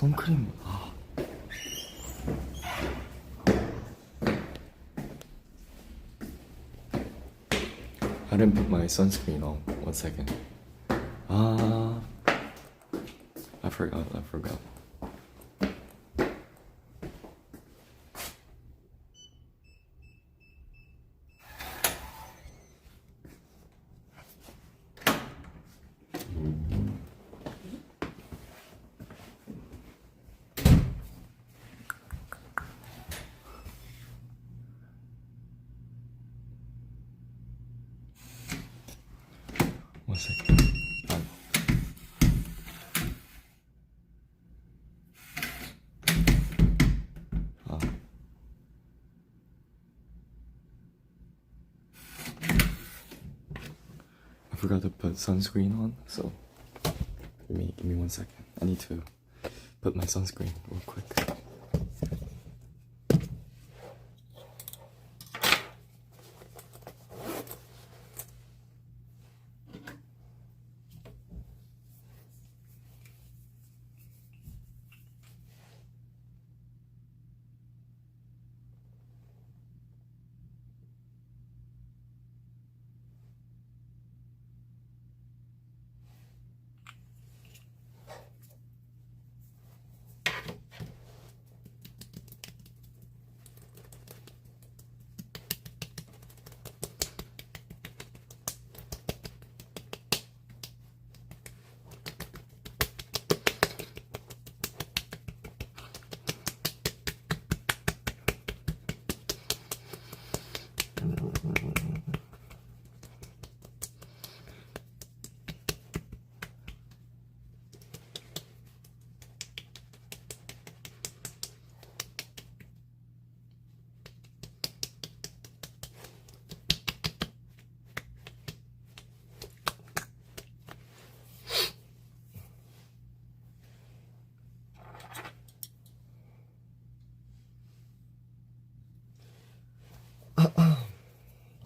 선크림. I didn't put my sunscreen on. 1 second. I forgot. One second. I forgot to put sunscreen on, so give me 1 second. I need to put my sunscreen real quick.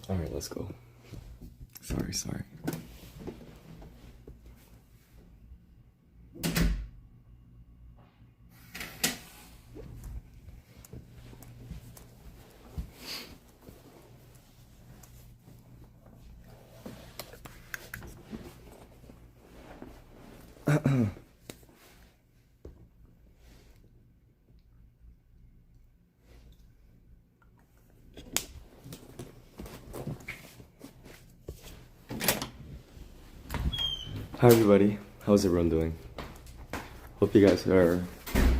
Alright, let's go. Sorry. Hi everybody, how's everyone doing? Hope you guys are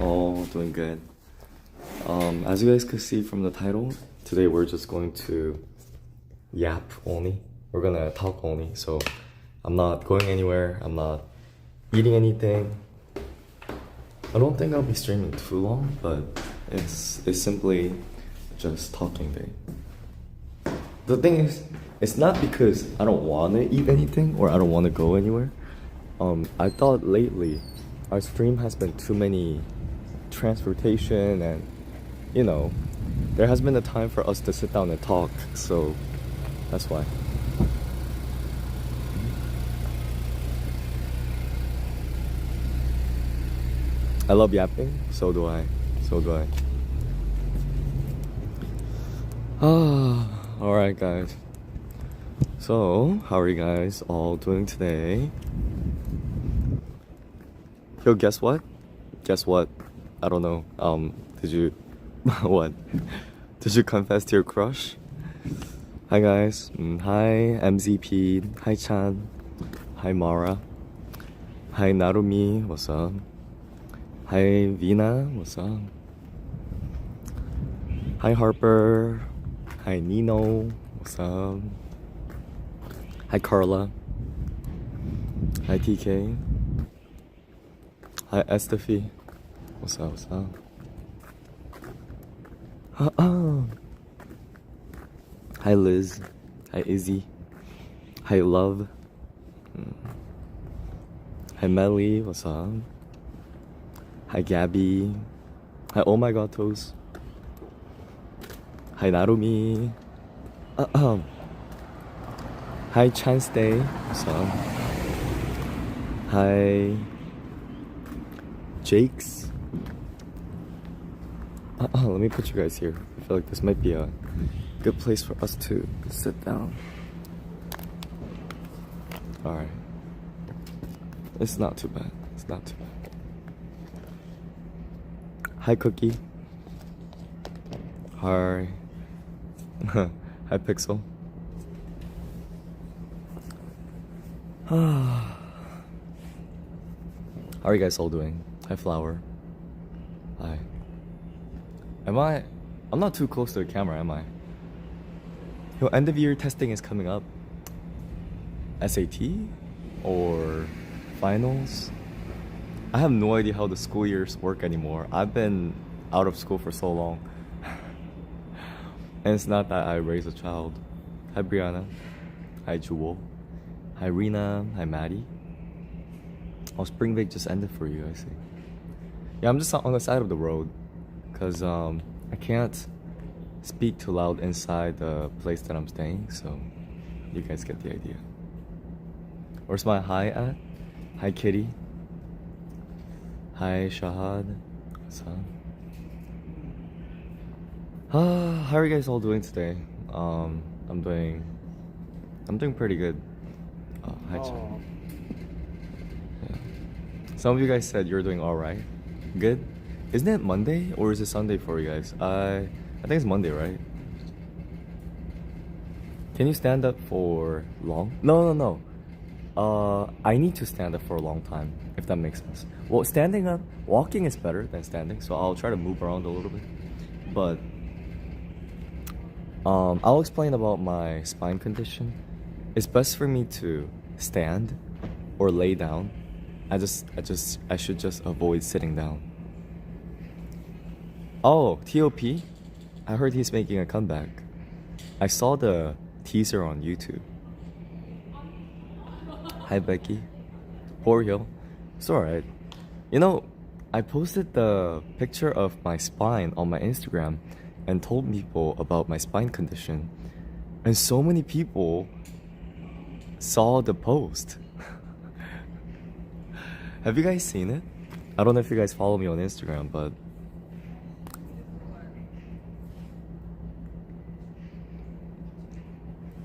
all doing good. As you guys could see from the title, today we're just going to yap only. We're gonna talk only, so I'm not going anywhere, I'm not eating anything. I don't think I'll be streaming too long, but it's simply just talking day. The thing is, it's not because I don't want to eat anything or I don't want to go anywhere. I thought lately our stream has been too many transportation and there has been a time for us to sit down and talk, so that's why. I love yapping, so do I. Alright guys. So, how are you guys all doing today? Yo, guess what? I don't know. Did you what? Did you confess to your crush? Hi guys. Hi MZP. Hi Chan. Hi Mara. Hi Narumi. What's up? Hi Vina. What's up? Hi Harper. Hi Nino. What's up? Hi Carla. Hi TK. Hi Estefy. What's up? Hi Liz. Hi Izzy. Hi Love. Hi Melly. What's up? Hi Gabby. Hi Oh My God Toes. Hi Narumi. Hi Chance Day. What's up? Hi Jakes. Let me put you guys here. I feel like this might be a good place for us to sit down. Alright. It's not too bad. It's not too bad. Hi, Cookie. Hi. Hi, Pixel. How are you guys all doing? Hi, Flower. Hi. I'm not too close to the camera, am I? Yo, end of year testing is coming up. SAT? Or finals? I have no idea how the school years work anymore. I've been out of school for so long. And it's not that I raised a child. Hi, Brianna. Hi, Jewel. Hi, Rena. Hi, Maddie. Oh, spring break just ended for you, I see. Yeah, I'm just on the side of the road. Because I can't speak too loud inside the place that I'm staying. So you guys get the idea. Where's my hi at? Hi, Kitty. Hi, Shahad. What's up? How are you guys all doing today? I'm doing pretty good. Oh, hi, Chad. Yeah. Some of you guys said you're doing all right. Good. Isn't it Monday or is it Sunday for you guys? I think it's Monday, right? Can you stand up for long? No. I need to stand up for a long time, if that makes sense. Well, standing up, walking is better than standing, so I'll try to move around a little bit. But I'll explain about my spine condition. It's best for me to stand or lay down. I should just avoid sitting down. Oh, TOP? I heard he's making a comeback. I saw the teaser on YouTube. Hi, Becky. Poor Hill. It's alright. You know, I posted the picture of my spine on my Instagram and told people about my spine condition. And so many people saw the post. Have you guys seen it? I don't know if you guys follow me on Instagram, but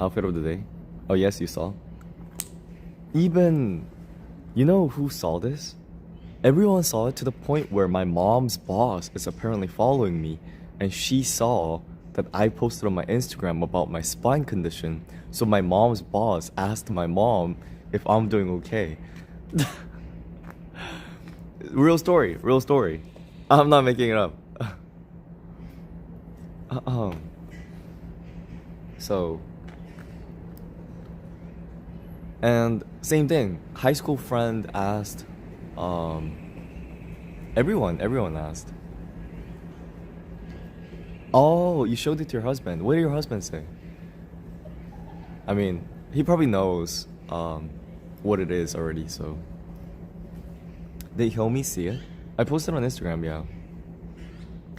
outfit of the day. Oh yes, you saw. Even, you know who saw this? Everyone saw it to the point where my mom's boss is apparently following me, and she saw that I posted on my Instagram about my spine condition. So my mom's boss asked my mom if I'm doing okay. Real story. I'm not making it up. So, and same thing. High school friend asked. Everyone asked. Oh, you showed it to your husband. What did your husband say? I mean, he probably knows what it is already. So, did Hilmi see it? I posted on Instagram. Yeah.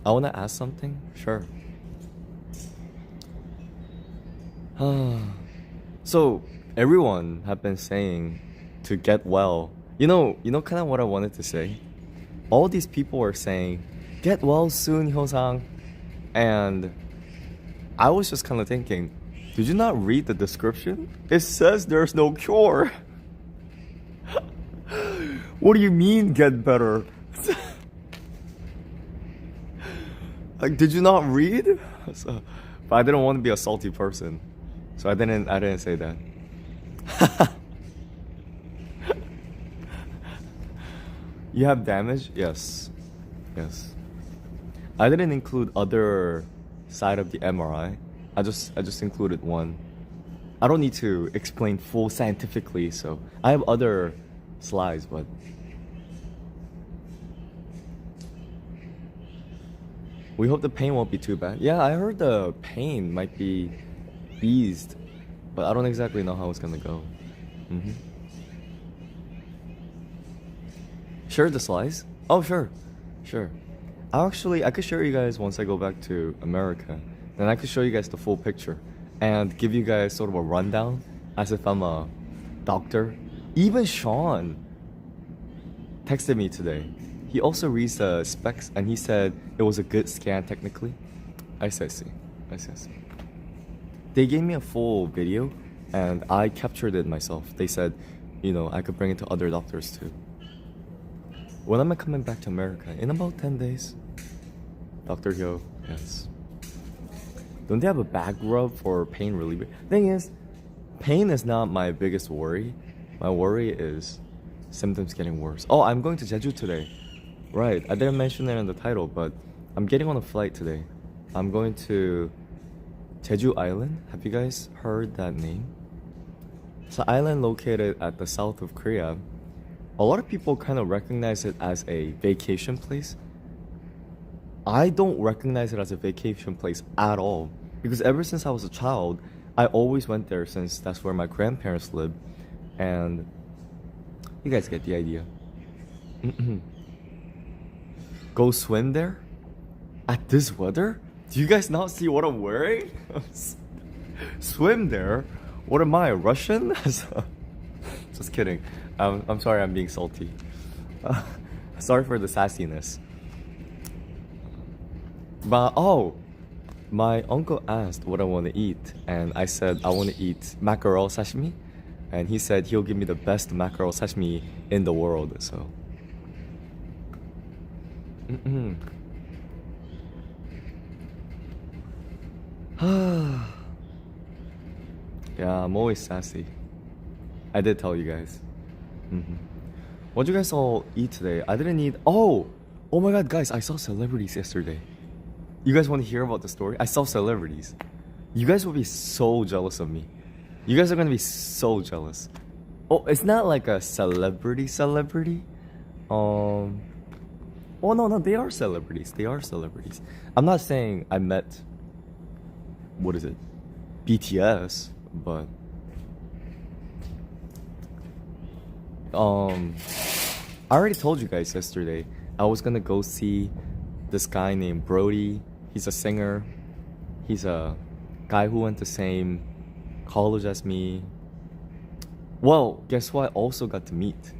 I wanna ask something. Sure. So everyone have been saying to get well. You know kind of what I wanted to say. All these people are saying, "Get well soon, Hyosang," and I was just kind of thinking, did you not read the description? It says there's no cure. What do you mean get better? Like, did you not read? So, but I didn't want to be a salty person, so I didn't say that. You have damage? Yes. I didn't include other side of the MRI. I just included one. I don't need to explain full scientifically, so I have other slides, but we hope the pain won't be too bad. Yeah, I heard the pain might be eased, but I don't exactly know how it's gonna go. Share the slides? Oh, sure. I could show you guys once I go back to America. Then I could show you guys the full picture and give you guys sort of a rundown as if I'm a doctor. Even Sean texted me today. he also reads the specs and he said it was a good scan technically. I said see. They gave me a full video and I captured it myself. They said, I could bring it to other doctors too. When am I coming back to America? In about 10 days. Dr. Hyo, yes. Don't they have a back rub for pain relief? Thing is, pain is not my biggest worry. My worry is symptoms getting worse. Oh, I'm going to Jeju today. Right, I didn't mention it in the title, but I'm getting on a flight today. I'm going to Jeju Island. Have you guys heard that name? It's an island located at the south of Korea. A lot of people kind of recognize it as a vacation place. I don't recognize it as a vacation place at all because ever since I was a child, I always went there since that's where my grandparents lived. And you guys get the idea. Go swim there? At this weather? Do you guys not see what I'm wearing? Swim there? What am I, Russian? Just kidding. I'm sorry I'm being salty. Sorry for the sassiness. But my uncle asked what I want to eat, and I said I want to eat mackerel sashimi, and he said he'll give me the best mackerel sashimi in the world. So, yeah, I'm always sassy. I did tell you guys. What'd you guys all eat today? I didn't eat. Oh my God, guys! I saw celebrities yesterday. You guys want to hear about the story? I saw celebrities. You guys will be so jealous of me. You guys are gonna be so jealous. Oh, it's not like a celebrity. Oh no, they are celebrities. I'm not saying I met, what is it, BTS, but I already told you guys yesterday I was gonna go see this guy named Brody. He's a singer. He's a guy who went the same college as me. Well, guess what? I also got to meet.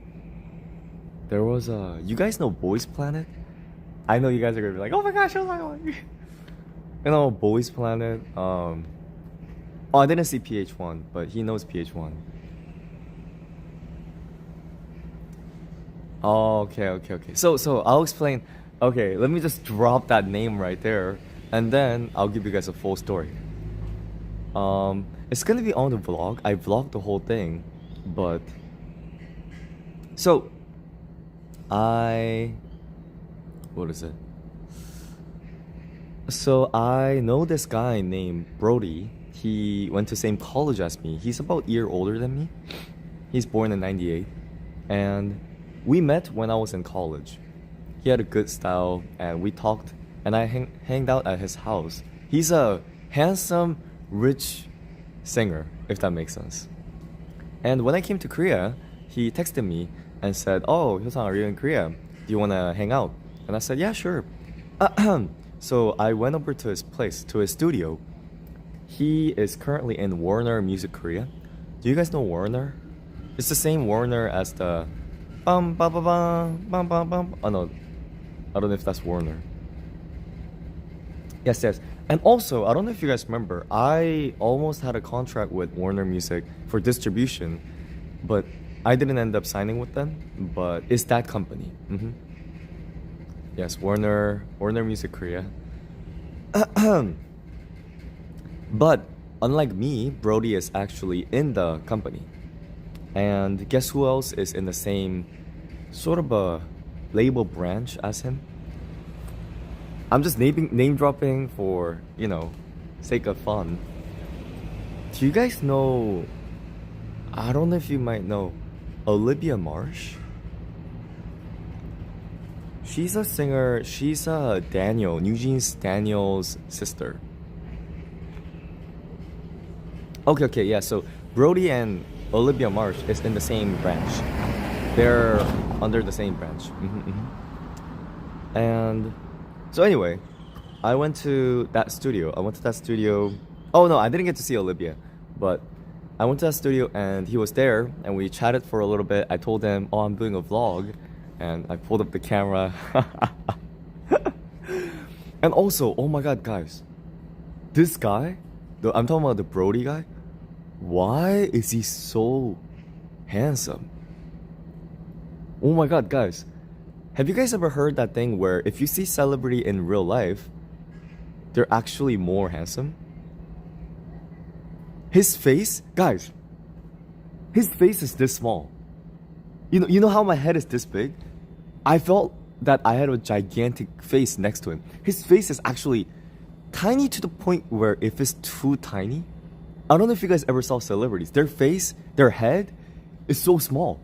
There was a... You guys know Boys Planet? I know you guys are gonna be like, oh my gosh, Boys Planet. Oh, I didn't see PH1, but he knows PH1. Oh, okay. So I'll explain. Okay, let me just drop that name right there, and then I'll give you guys a full story. It's gonna be on the vlog. I vlogged the whole thing, but so what is it? So I know this guy named Brody. He went to the same college as me. He's about a year older than me. He's born in '98, and we met when I was in college. He had a good style, and we talked, and I hanged out at his house. He's a handsome, rich singer, if that makes sense. And when I came to Korea, he texted me and said, oh, Hyo-sang, are you in Korea? Do you want to hang out? And I said, yeah, sure. So I went over to his place, to his studio. He is currently in Warner Music Korea. Do you guys know Warner? It's the same Warner as the bum ba ba bum bum bum bum. Oh no, I don't know if that's Warner. Yes. And also, I don't know if you guys remember, I almost had a contract with Warner Music for distribution, but I didn't end up signing with them. But it's that company. Yes, Warner Music Korea. But unlike me, Brody is actually in the company. And guess who else is in the same sort of a label branch as him? I'm just name dropping for, sake of fun. Do you guys know, I don't know if you might know, Olivia Marsh? She's a singer. She's Daniel's sister. Okay, yeah, so Brody and Olivia Marsh is in the same branch. They're under the same branch. And so anyway, I went to that studio. Oh no, I didn't get to see Olivia, but I went to that studio and he was there and we chatted for a little bit. I told him, oh, I'm doing a vlog. and I pulled up the camera. And also, oh my god, guys, this guy, I'm talking about the Brody guy. Why is he so handsome? Oh my god, guys, have you guys ever heard that thing where if you see celebrity in real life, they're actually more handsome? His face, guys, his face is this small. You know how my head is this big? I felt that I had a gigantic face next to him. His face is actually tiny to the point where if it's too tiny, I don't know if you guys ever saw celebrities. Their face, their head is so small.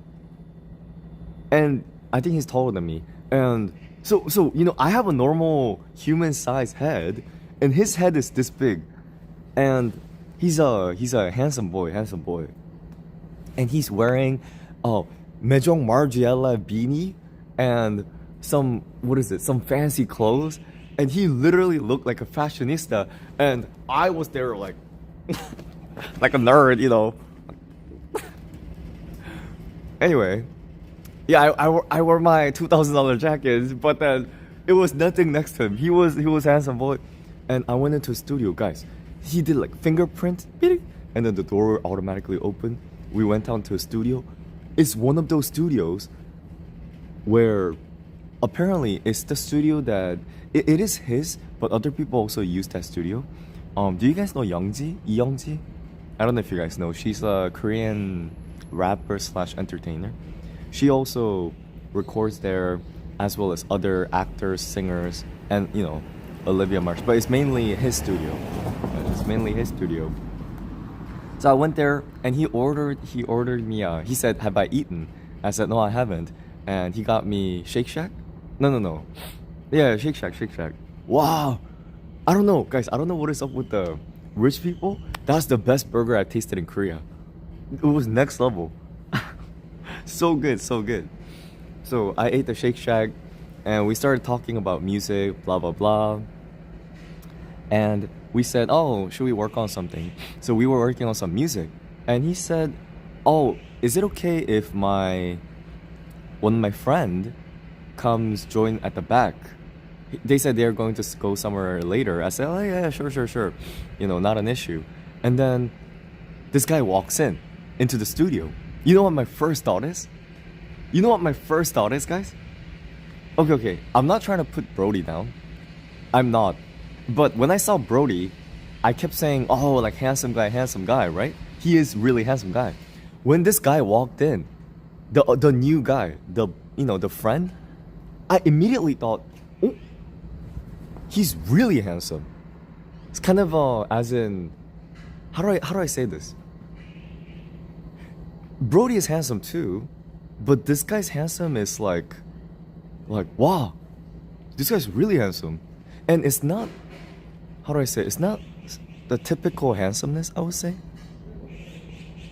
And I think he's taller than me. And so I have a normal human-sized head, and his head is this big. And he's a handsome boy. And he's wearing a Mejong Margiela beanie and some fancy clothes, and he literally looked like a fashionista, and I was there like like a nerd, you know. Anyway, yeah, I wore my $2,000 jacket, but then it was nothing next to him. He was handsome boy, and I went into a studio, guys. He did like fingerprint, and then the door automatically opened. We went down to a studio. It's one of those studios where apparently it's the studio that it is his, but other people also use that studio. Do you guys know Youngji? Youngji? I don't know if you guys know. She's a Korean rapper / entertainer. She also records there, as well as other actors, singers, and Olivia Marsh. But it's mainly his studio. So I went there, and he ordered me. He said, "Have I eaten?" I said, "No, I haven't." And he got me Shake Shack. No. Yeah, Shake Shack. Wow. I don't know, guys. I don't know what is up with the rich people. That's the best burger I tasted in Korea. It was next level. So good. So I ate the Shake Shack, and we started talking about music, blah blah blah. And we said, "Oh, should we work on something?" So we were working on some music, and he said, "Oh, is it okay if one of my friend comes join at the back?" They said they're going to go somewhere later. I said, "Oh yeah, sure. Not an issue." And then this guy walks into the studio. You know what my first thought is? Guys? Okay. I'm not trying to put Brody down. I'm not. But when I saw Brody, I kept saying, "Oh, like handsome guy, right?" He is really handsome guy. When this guy walked in, the new guy, the friend, I immediately thought, "Oh, he's really handsome." It's kind of as in, how do I say this? Brody is handsome too, but this guy's handsome is like wow, this guy's really handsome, and it's not. How do I say? It's not the typical handsomeness, I would say.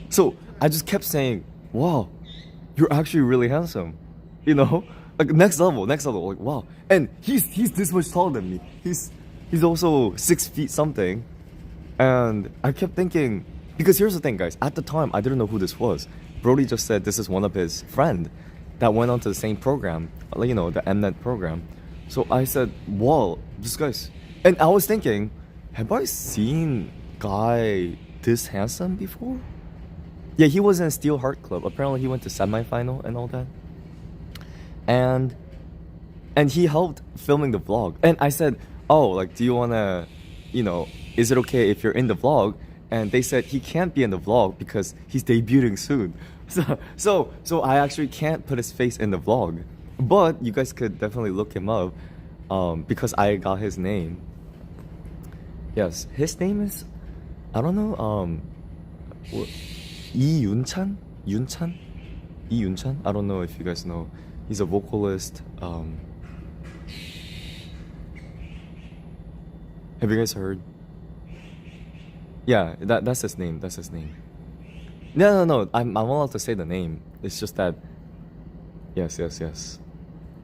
So I just kept saying, "Wow, you're actually really handsome," like next level, like wow. And he's this much taller than me. He's also 6 feet something, and I kept thinking, because here's the thing, guys. At the time, I didn't know who this was. Brody just said this is one of his friend that went on to the same program, the Mnet program. So I said, "Whoa, this guy's." And I was thinking, have I seen guy this handsome before? Yeah, he was in Steel Heart Club. Apparently he went to semifinal and all that. And he helped filming the vlog. And I said, "Oh, like, do you wanna, is it okay if you're in the vlog?" And they said he can't be in the vlog because he's debuting soon. So I actually can't put his face in the vlog. But you guys could definitely look him up, because I got his name. Yes, his name is, I don't know, Lee Yunchan? I don't know if you guys know. He's a vocalist. Have you guys heard? Yeah, that's his name. No. I'm allowed to say the name. It's just that. Yes.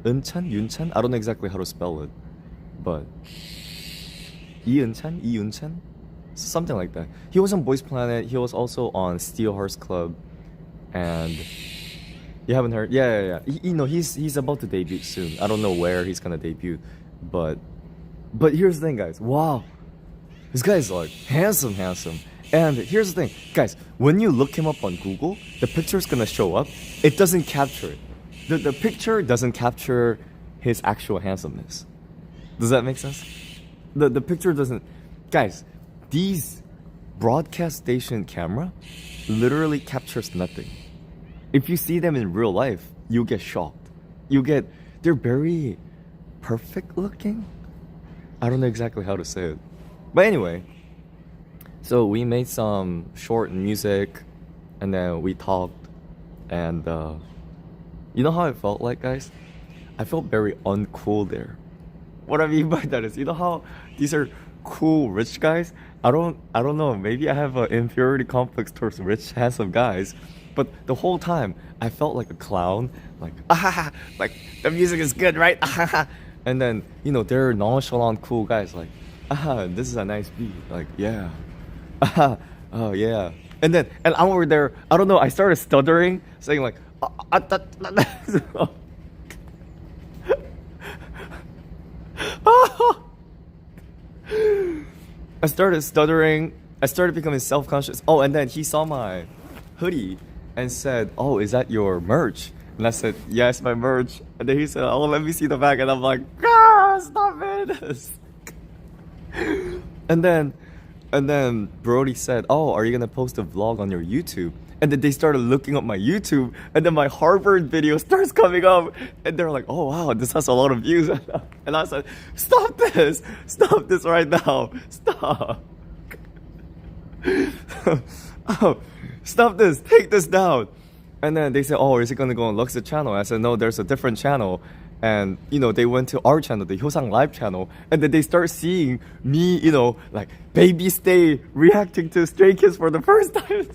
Yun-chan? I don't know exactly how to spell it, but Yun-chan? Something like that. He was on Boys Planet. He was also on Steel Hearts Club, and You haven't heard? Yeah, yeah, yeah. He's about to debut soon. I don't know where he's gonna debut, but here's the thing, guys. Wow, this guy's like handsome, handsome. And here's the thing, guys. When you look him up on Google, the picture's gonna show up. It doesn't capture it. The picture doesn't capture his actual handsomeness. Does that make sense? The picture doesn't. Guys, these broadcast station camera literally captures nothing. If you see them in real life, you get shocked. They're very perfect looking. I don't know exactly how to say it. But anyway, so we made some short music and then we talked and you know how I felt like, guys? I felt very uncool there. What I mean by that is, you know how these are cool rich guys? I don't know, maybe I have an inferiority complex towards rich handsome guys. But the whole time, I felt like a clown, like, ah, like, the music is good, right? Ah, and then, they're nonchalant, cool guys, like, ah, this is a nice beat, like, yeah, ah, oh, yeah. And I'm over there, I don't know, I started stuttering, saying, like, I started stuttering, I started becoming self-conscious. Oh, and then he saw my hoodie and said, "Oh, is that your merch?" And I said, "Yes, my merch." And then he said, "Oh, let me see the back." And I'm like, "Ah, stop it!" and then Brody said, "Oh, are you gonna post a vlog on your YouTube?" And then they started looking up my YouTube, and then my Harvard video starts coming up, and they're like, "Oh wow, this has a lot of views." And I said, "Stop this right now, stop." Oh, stop this, take this down. And then they said, "Oh, is it gonna go on Lux's channel?" I said, "No, there's a different channel." And they went to our channel, the Hyosang Live channel, and then they start seeing me, like baby stay reacting to Stray Kids for the first time.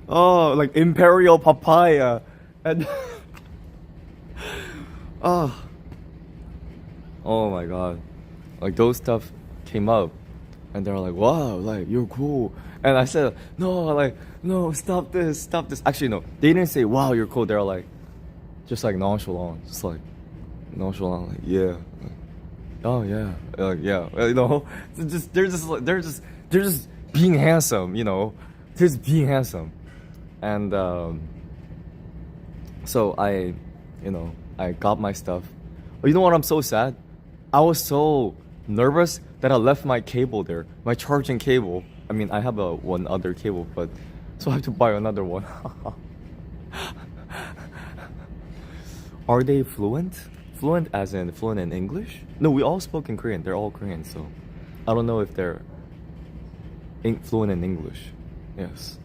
Oh, like Imperial Papaya. And oh my god, like those stuff came up and they're like, "Wow, like you're cool." And I said, "No, like, no, stop this." Actually, no, they didn't say, "Wow, you're cool." They're like, just like nonchalant, like, yeah, like, oh yeah, like, yeah, they're just being handsome, just being handsome. And so I got my stuff. Oh, you know what? I'm so sad. I was so nervous that I left my cable there, my charging cable. I mean, I have one other cable, but so I have to buy another one. Are they fluent? Fluent as in fluent in English? No, we all spoke in Korean. They're all Korean, so I don't know if they're fluent in English. Yes.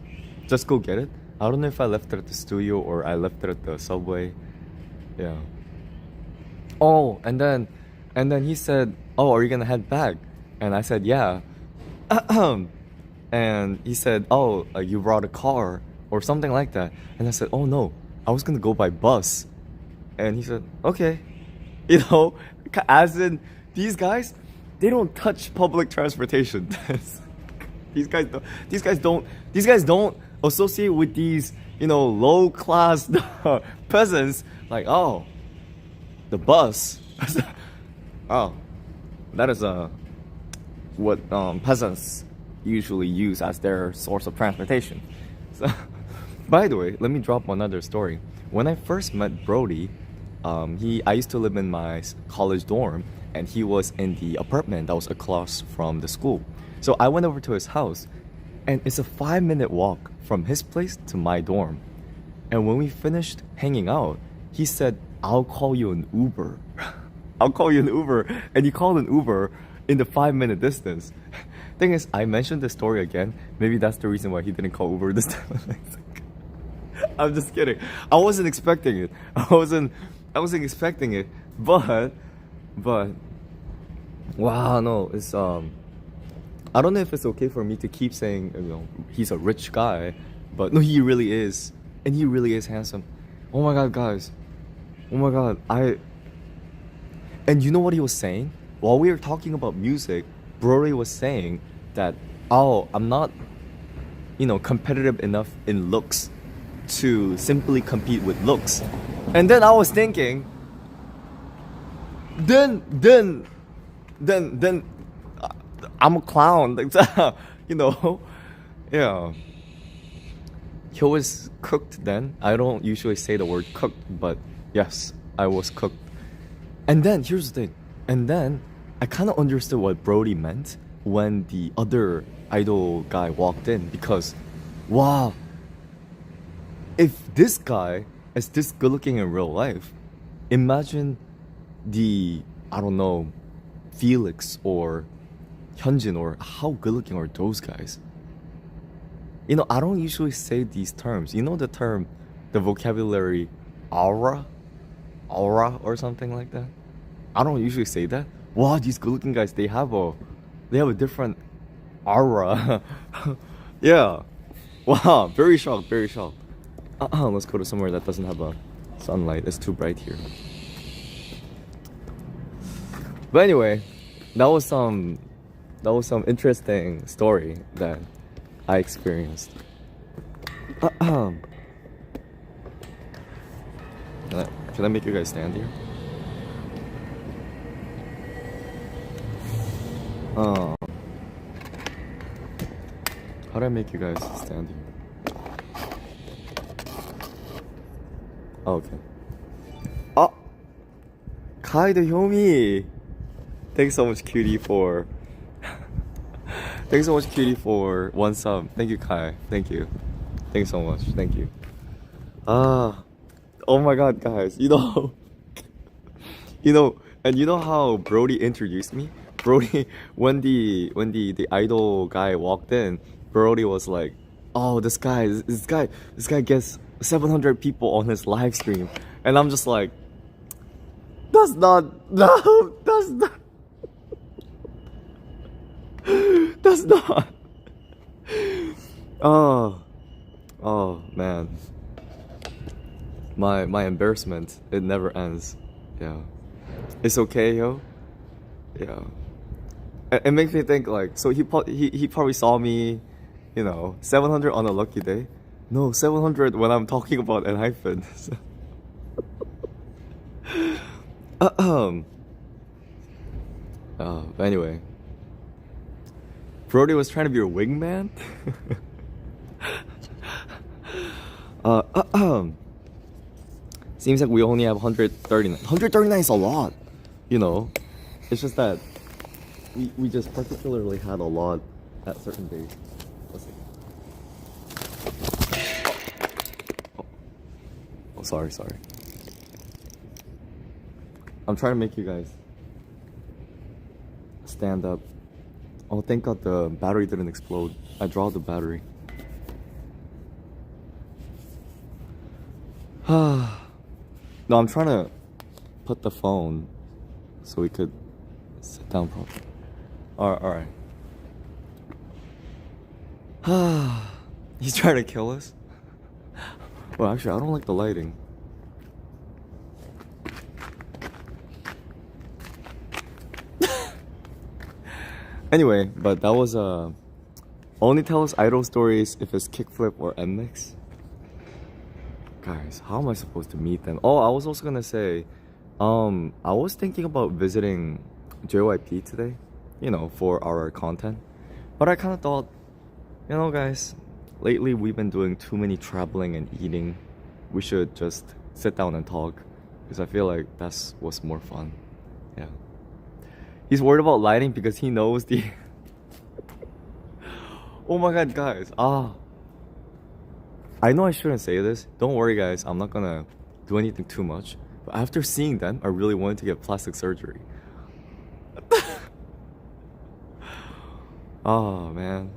Just go get it. I don't know if I left it at the studio or I left it at the subway. Yeah. Oh, and then he said, "Oh, are you gonna head back?" And I said, "Yeah." And he said, "Oh, you brought a car or something like that." And I said, "Oh no, I was gonna go by bus." And he said, "Okay." As in, these guys, they don't touch public transportation. These guys don't associate with these, low class peasants. Like, oh, the bus. Oh, that is what peasants usually use as their source of transportation. So, by the way, let me drop another story. When I first met Brody, I used to live in my college dorm, and he was in the apartment that was across from the school. So I went over to his house, and it's a 5-minute walk from his place to my dorm. And when we finished hanging out, he said, "I'll call you an Uber." I'll call you an Uber. And he called an Uber in the 5-minute distance. Thing is, I mentioned the story again. Maybe that's the reason why he didn't call Uber this time. I'm just kidding. I wasn't expecting it. I wasn't expecting it. But wow, no, it's I don't know if it's okay for me to keep saying, he's a rich guy, but no, he really is. And he really is handsome. Oh my god, guys. Oh my god, and you know what he was saying? while we were talking about music, Brody was saying that, oh, I'm not, competitive enough in looks to simply compete with looks. And then I was thinking, then I'm a clown. you know, yeah. He was cooked then. I don't usually say the word cooked, but yes, I was cooked. And then here's the thing. And then I kind of understood what Brody meant when the other idol guy walked in, because wow, if this guy is this good looking in real life, imagine the, I don't know, Felix or Hyunjin, or how good looking are those guys? I don't usually say these terms. You know the term, the vocabulary, aura? Aura or something like that? I don't usually say that. Wow, these good looking guys, they have a different aura. Yeah. Wow, very shocked, very shocked. Let's go to somewhere that doesn't have a sunlight. It's too bright here. But anyway, that was some interesting story that I experienced. Can I make you guys stand here? How do I make you guys stand here? Oh, okay. Oh! Kai the Hyomi! Thanks so much, cutie, for... Thanks so much, cutie, for one sub. Thank you, Kai. Thank you. Thanks so much. Thank you. Oh my god, guys. And you know how Brody introduced me? Brody, when the idol guy walked in, Brody was like, oh, this guy gets 700 people on his live stream. And I'm just like, that's not. Oh man. My embarrassment, it never ends. Yeah. It's okay, yo. Yeah. It makes me think, like, so he probably saw me, 700 on a lucky day. No, 700 when I'm talking about an hyphen. But anyway, Brody was trying to be your wingman. Seems like we only have 139. 139 is a lot, It's just that we just particularly had a lot at certain days. Let's see. Oh, sorry. I'm trying to make you guys stand up. Oh, thank God the battery didn't explode. I dropped the battery. No, I'm trying to put the phone so we could sit down properly. Alright. He's trying to kill us? Well, actually, I don't like the lighting. Anyway, but that was only tell us idol stories if it's kickflip or mix. Guys, how am I supposed to meet them? Oh, I was also gonna say, I was thinking about visiting JYP today, for our content. But I kind of thought, guys, lately we've been doing too many traveling and eating. We should just sit down and talk, because I feel like that's what's more fun. Yeah. He's worried about lighting because he knows the... Oh my god, guys. I know I shouldn't say this. Don't worry, guys. I'm not gonna do anything too much. But after seeing them, I really wanted to get plastic surgery. Oh, man.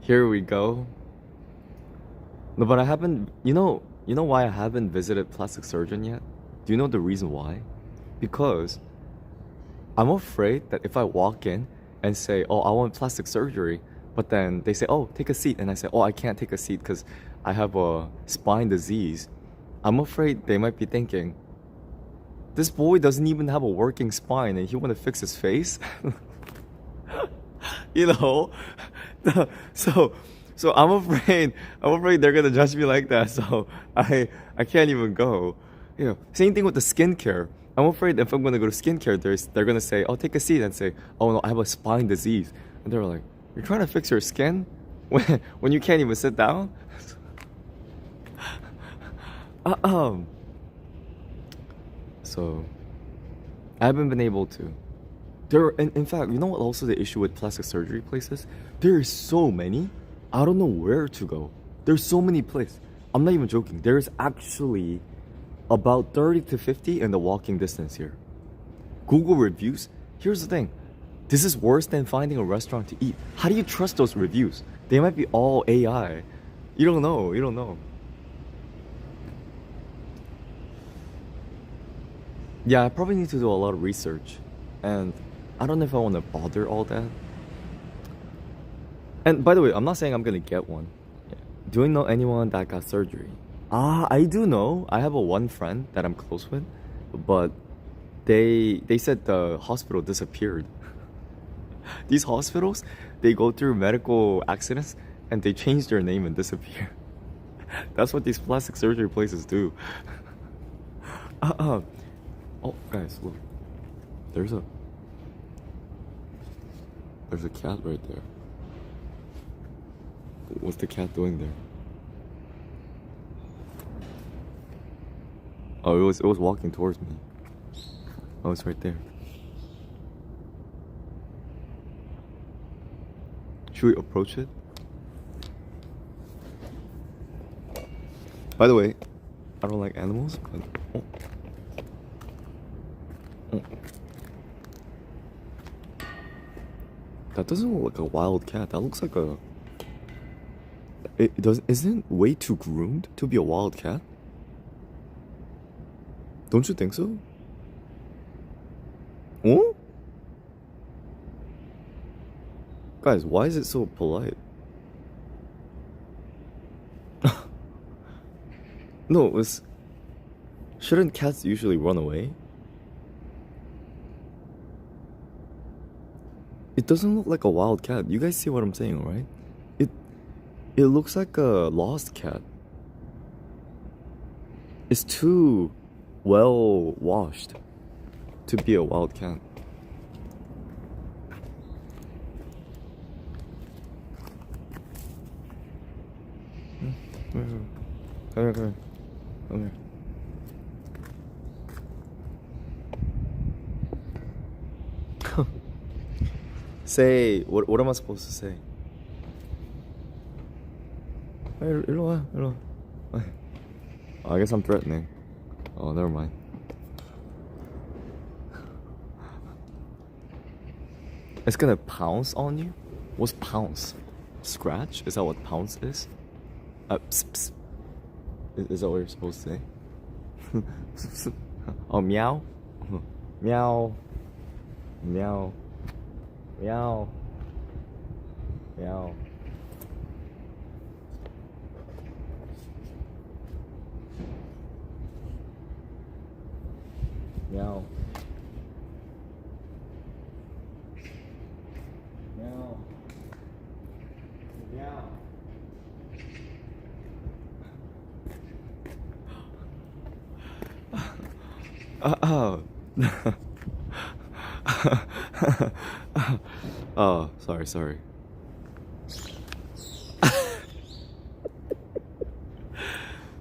Here we go. No, but I haven't... You know why I haven't visited plastic surgeon yet? Do you know the reason why? Because I'm afraid that if I walk in and say, oh, I want plastic surgery, but then they say, oh, take a seat, and I say, oh, I can't take a seat because I have a spine disease, I'm afraid they might be thinking, This boy doesn't even have a working spine and he want to fix his face? You know? So so I'm afraid they're gonna judge me like that, so I can't even go. You know, same thing with the skincare. I'm afraid if I'm gonna go to skincare, they're gonna say, "Oh, take a seat," and say, "Oh no, I have a spine disease," and they're like, "You're trying to fix your skin when you can't even sit down?" uh, um. So I haven't been able to. In fact, you know what? Also, the issue with plastic surgery places, there is so many. I don't know where to go. There's so many places. I'm not even joking. There's actually about 30 to 50 in the walking distance here. Google reviews. Here's the thing. This is worse than finding a restaurant to eat. How do you trust those reviews? They might be all AI. You don't know. You don't know. Yeah, I probably need to do a lot of research. And I don't know if I want to bother all that. And by the way, I'm not saying I'm gonna get one. Do you know anyone that got surgery? Ah, I do know. I have a one friend that I'm close with, but they said the hospital disappeared. These hospitals, they go through medical accidents and they change their name and disappear. That's what these plastic surgery places do. Oh, guys, look. There's a cat right there. What's the cat doing there? Oh, it was walking towards me. Oh, it's right there. Should we approach it? By the way, I don't like animals, but that doesn't look like a wild cat. That looks like a. It does. Isn't it way too groomed to be a wild cat? Don't you think so? Oh? Guys, why is it so polite? No, it was. Shouldn't cats usually run away? It doesn't look like a wild cat. You guys see what I'm saying, right? It looks like a lost cat. It's too well washed to be a wild cat. Come here, come here. Come here. Say, what am I supposed to say? 일로 와, 일로 와. I guess I'm threatening. Oh, never mind. It's gonna pounce on you? What's pounce? Scratch? Is that what pounce is? Psst, psst. Is that what you're supposed to say? Oh, meow? Meow. Meow. Meow. Meow. Meow. Meow. Meow. Oh. Oh, sorry.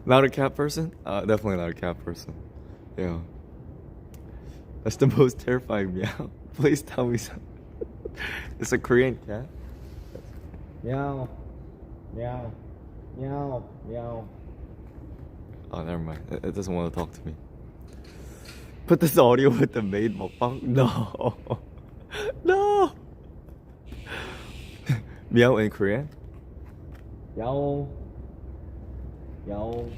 Not a cat person? Definitely not a cat person. Yeah. That's the most terrifying meow. Please tell me something. It's a Korean cat. Meow. Meow. Meow. Meow. Oh, never mind. It doesn't want to talk to me. Put this audio with the maid mukbang? No. No. Meow in Korean? Meow. Meow.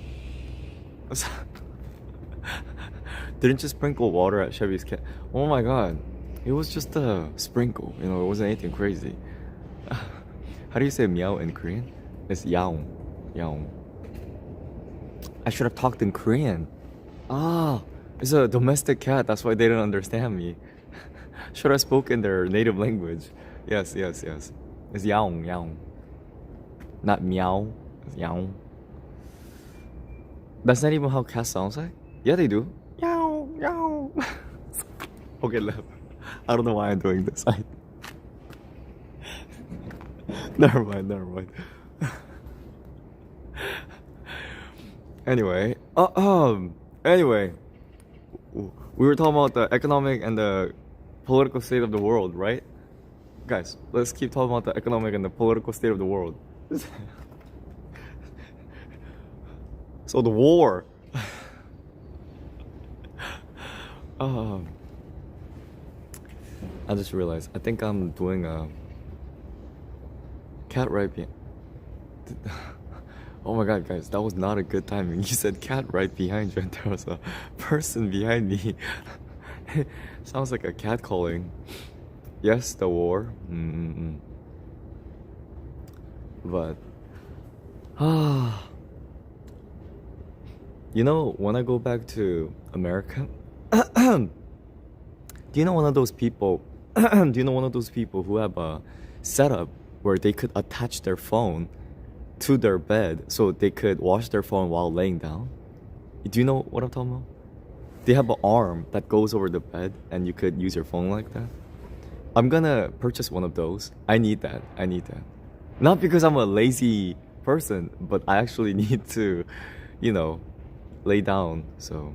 Didn't just sprinkle water at Chevy's cat. Oh my god. It was just a sprinkle. You know, it wasn't anything crazy. How do you say meow in Korean? It's yaong. Yaong. I should have talked in Korean. Ah. It's a domestic cat. That's why they didn't understand me. Should have spoken their native language. Yes, yes, yes. It's yaung, yaung. Not meow. It's yaung. That's not even how cat sounds like. Yeah, they do. Yow, yow. Okay, left. I don't know why I'm doing this. Never mind, never mind. Anyway, anyway, we were talking about the economic and the political state of the world, right? Guys, let's keep talking about the economic and the political state of the world. So the war. I just realized, I think I'm doing a cat right behind. Oh my god, guys, that was not a good timing. You said cat right behind you, and there was a person behind me. Sounds like a cat calling. Yes, the war. But, you know, when I go back to America, do you know one of those people? Do you know one of those people who have a setup where they could attach their phone to their bed so they could watch their phone while laying down? Do you know what I'm talking about? They have an arm that goes over the bed and you could use your phone like that. I'm gonna purchase one of those. I need that. I need that. Not because I'm a lazy person, but I actually need to, you know, lay down. So,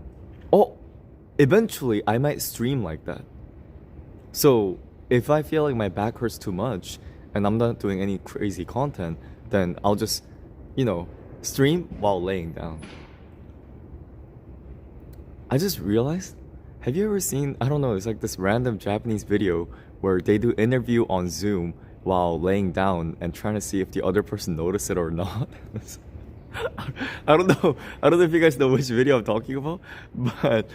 eventually I might stream like that. So if I feel like my back hurts too much and I'm not doing any crazy content, then I'll just, you know, stream while laying down. I just realized, have you ever seen, I don't know, it's like this random Japanese video where they do interview on Zoom while laying down and trying to see if the other person noticed it or not. I don't know if you guys know which video I'm talking about, but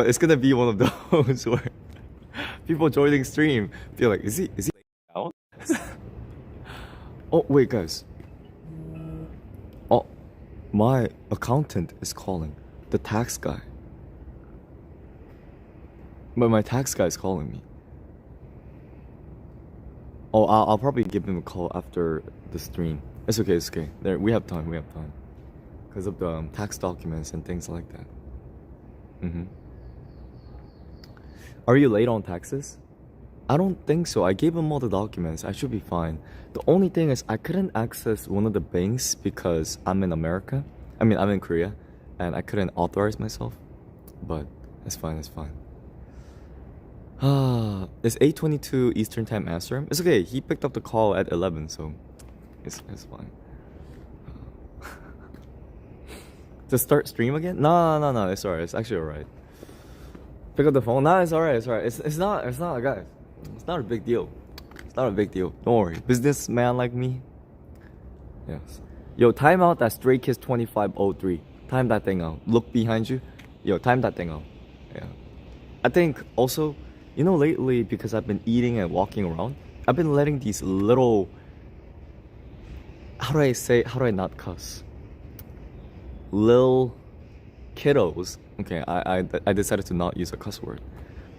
it's gonna be one of those where people joining stream feel like, is he out? Oh wait, guys. Oh, my accountant is calling. The tax guy. But my tax guy is calling me. Oh, I'll probably give him a call after the stream. It's okay, it's okay. There, we have time. Because of the tax documents and things like that. Are you late on taxes? I don't think so. I gave him all the documents. I should be fine. The only thing is I couldn't access one of the banks because I'm in America. I mean, I'm in Korea. And I couldn't authorize myself. But it's fine, it's fine. It's 8:22 Eastern Time answer him? It's okay. He picked up the call at 11, so it's fine. To start stream again? No. It's alright. It's actually alright. Pick up the phone. Nah, it's alright. It's alright. It's not, guys. It's not a big deal. It's not a big deal. Don't worry. Businessman like me. Yes. Yo, time out that Stray Kids 2503. Time that thing out. Look behind you. Yo, time that thing out. Yeah. I think also, you know, lately because I've been eating and walking around, I've been letting these little, how do I not cuss? Lil kiddos. Okay, I decided to not use a cuss word.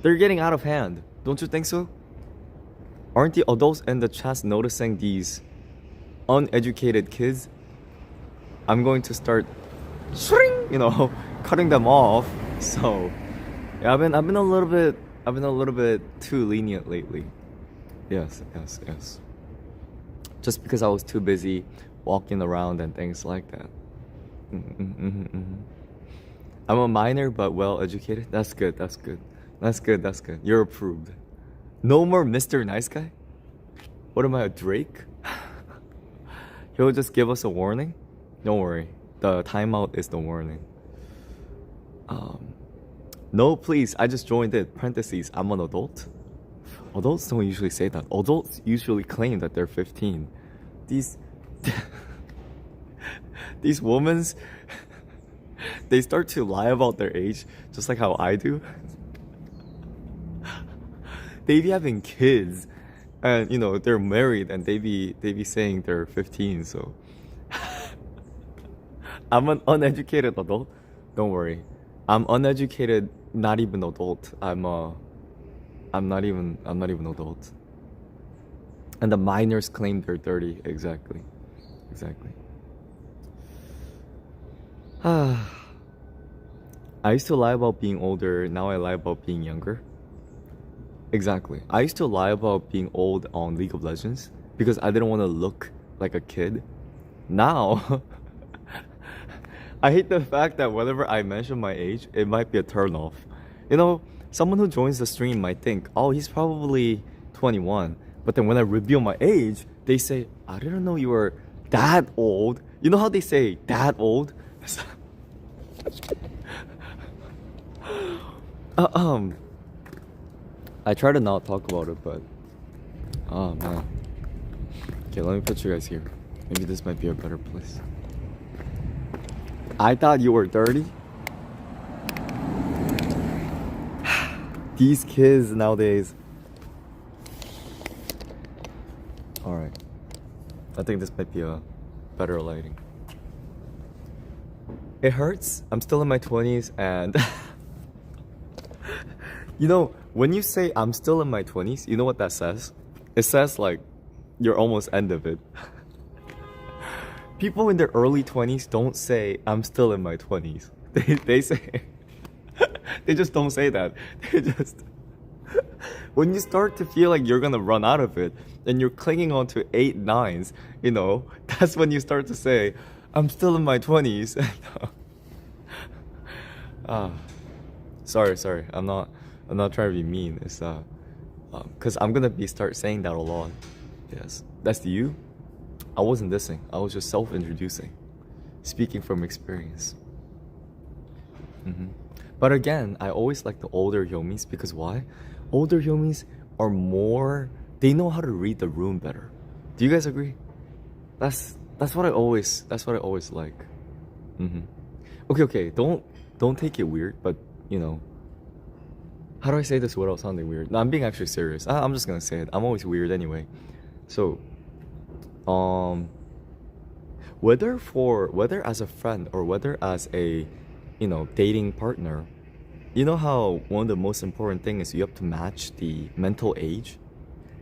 They're getting out of hand. Don't you think so? Aren't the adults in the chat noticing these uneducated kids? I'm going to start, you know, cutting them off. So, yeah, I've been a little bit too lenient lately. Yes. Just because I was too busy walking around and things like that. I'm a minor but well educated. That's good. You're approved. No more Mr. Nice Guy? What am I, a Drake? He'll just give us a warning? Don't worry. The timeout is the warning. No, please. I just joined it. Parentheses. I'm an adult. Adults don't usually say that. Adults usually claim that they're 15. These women, they start to lie about their age, just like how I do. They be having kids, and you know they're married, and they be saying they're 15. So I'm an uneducated adult. Don't worry. I'm uneducated, not even adult. I'm not even adult. And the minors claim they're 30. Exactly. Exactly. I used to lie about being older, now I lie about being younger. Exactly. I used to lie about being old on League of Legends because I didn't want to look like a kid. Now, I hate the fact that whenever I mention my age, it might be a turnoff. You know, someone who joins the stream might think, oh, he's probably 21. But then when I reveal my age, they say, I didn't know you were that old. You know how they say that old? uh, I try to not talk about it, but oh man. Okay, let me put you guys here. Maybe this might be a better place. I thought you were 30. These kids nowadays. Alright. I think this might be a better lighting. It hurts. I'm still in my 20s and you know, when you say I'm still in my 20s, you know what that says? It says like you're almost end of it. People in their early 20s don't say I'm still in my 20s. They say they just don't say that. They just when you start to feel like you're gonna run out of it and you're clinging on to 8 9s, you know, that's when you start to say, I'm still in my 20s. Sorry. I'm not trying to be mean. It's cause I'm gonna start saying that a lot. Yes. That's you? I wasn't dissing. I was just self-introducing. Speaking from experience. But again, I always like the older homies because why? Older homies are more, they know how to read the room better. Do you guys agree? That's what I always like. Okay, don't take it weird, but you know, how do I say this without sounding weird? No, I'm being actually serious. I'm just gonna say it. I'm always weird anyway. So, whether as a friend or whether as a, you know, dating partner, you know how one of the most important things is you have to match the mental age?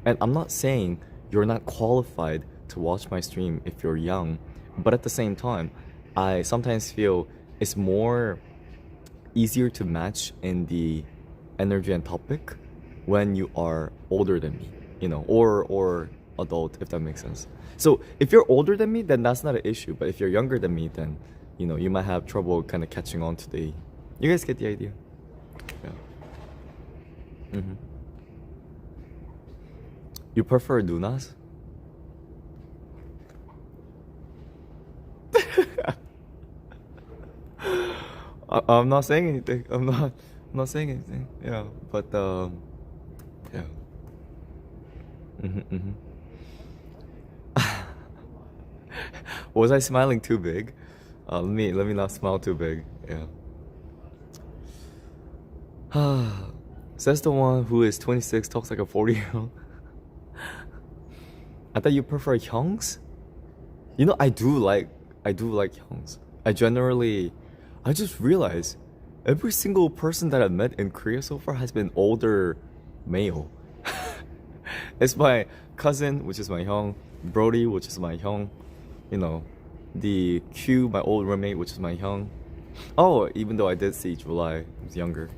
And I'm not saying you're not qualified to watch my stream if you're young, but at the same time, I sometimes feel it's more easier to match in the energy and topic when you are older than me, you know, or adult, if that makes sense. So if you're older than me, then that's not an issue. But if you're younger than me, then, you know, you might have trouble kind of catching on to the... You guys get the idea? Yeah. You prefer Lunas? I'm not saying anything. I'm not saying anything. Yeah, but yeah. Was I smiling too big? Let me not smile too big. Yeah. Says the one who is 26, talks like a 40-year-old. I thought you prefer hyungs? You know, I do like hyungs. I just realized every single person that I've met in Korea so far has been older male. It's my cousin, which is my hyung, Brody, which is my hyung, you know, the Q, my old roommate, which is my hyung. Oh, even though I did see July, who's younger.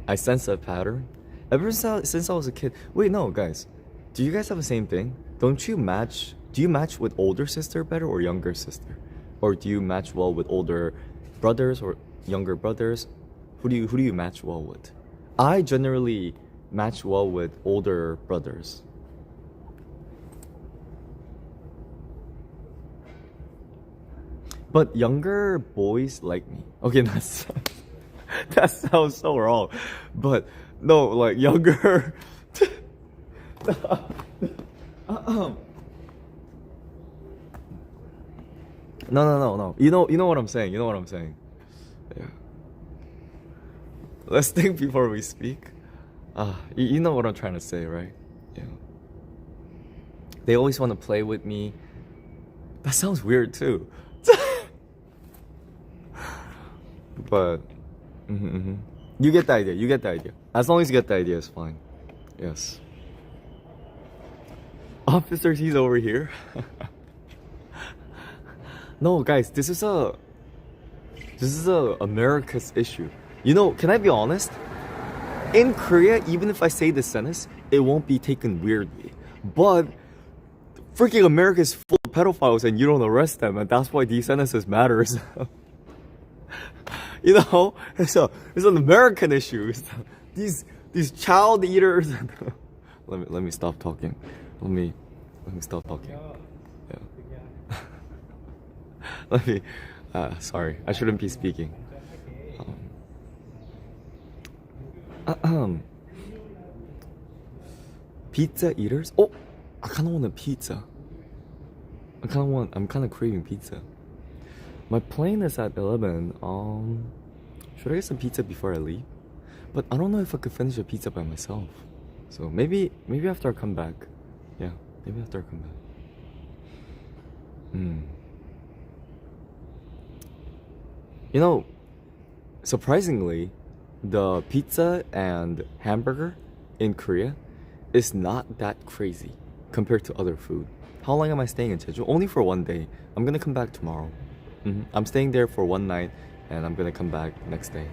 I sense a pattern. Ever since I was a kid. Wait, no, guys. Do you guys have the same thing? Don't you match? Do you match with older sister better or younger sister? Or do you match well with older brothers or younger brothers? Who do you match well with? I generally match well with older brothers. But younger boys like me. Okay, that sounds so wrong. But no, like younger. No. You know what I'm saying. Yeah. Let's think before we speak. You know what I'm trying to say, right? Yeah. They always want to play with me. That sounds weird too. but you get the idea. You get the idea. As long as you get the idea, it's fine. Yes. Officer, he's over here. No, guys, this is a America's issue. You know, can I be honest? In Korea, even if I say this sentence, it won't be taken weirdly. But freaking America is full of pedophiles and you don't arrest them, and that's why these sentences matters. You know, it's an American issue. These child eaters. let me stop talking. Let me stop talking. Yeah. Let me. Sorry, I shouldn't be speaking. Pizza eaters? Oh, I kind of want a pizza. I'm kind of craving pizza. My plane is at 11. Should I get some pizza before I leave? But I don't know if I could finish a pizza by myself. So maybe after I come back. Yeah, maybe after I come back. You know, surprisingly, the pizza and hamburger in Korea is not that crazy compared to other food. How long am I staying in Jeju? Only for one day. I'm gonna come back tomorrow. I'm staying there for one night and I'm gonna come back next day.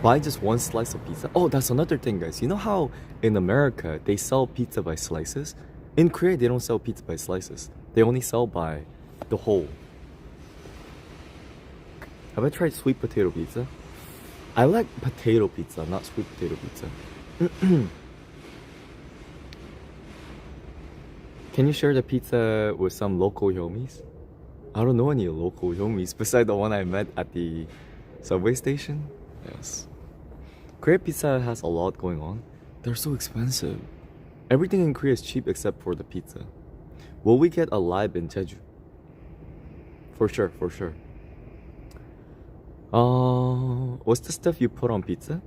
Buy just one slice of pizza. Oh, that's another thing, guys. You know how in America they sell pizza by slices? In Korea they don't sell pizza by slices. They only sell by the whole. Have I tried sweet potato pizza? I like potato pizza, not sweet potato pizza. Can you share the pizza with some local homies? I don't know any local homies besides the one I met at the subway station. Yes. Korea pizza has a lot going on. They're so expensive. Everything in Korea is cheap except for the pizza. Will we get a live in Jeju? For sure, for sure. What's the stuff you put on pizza?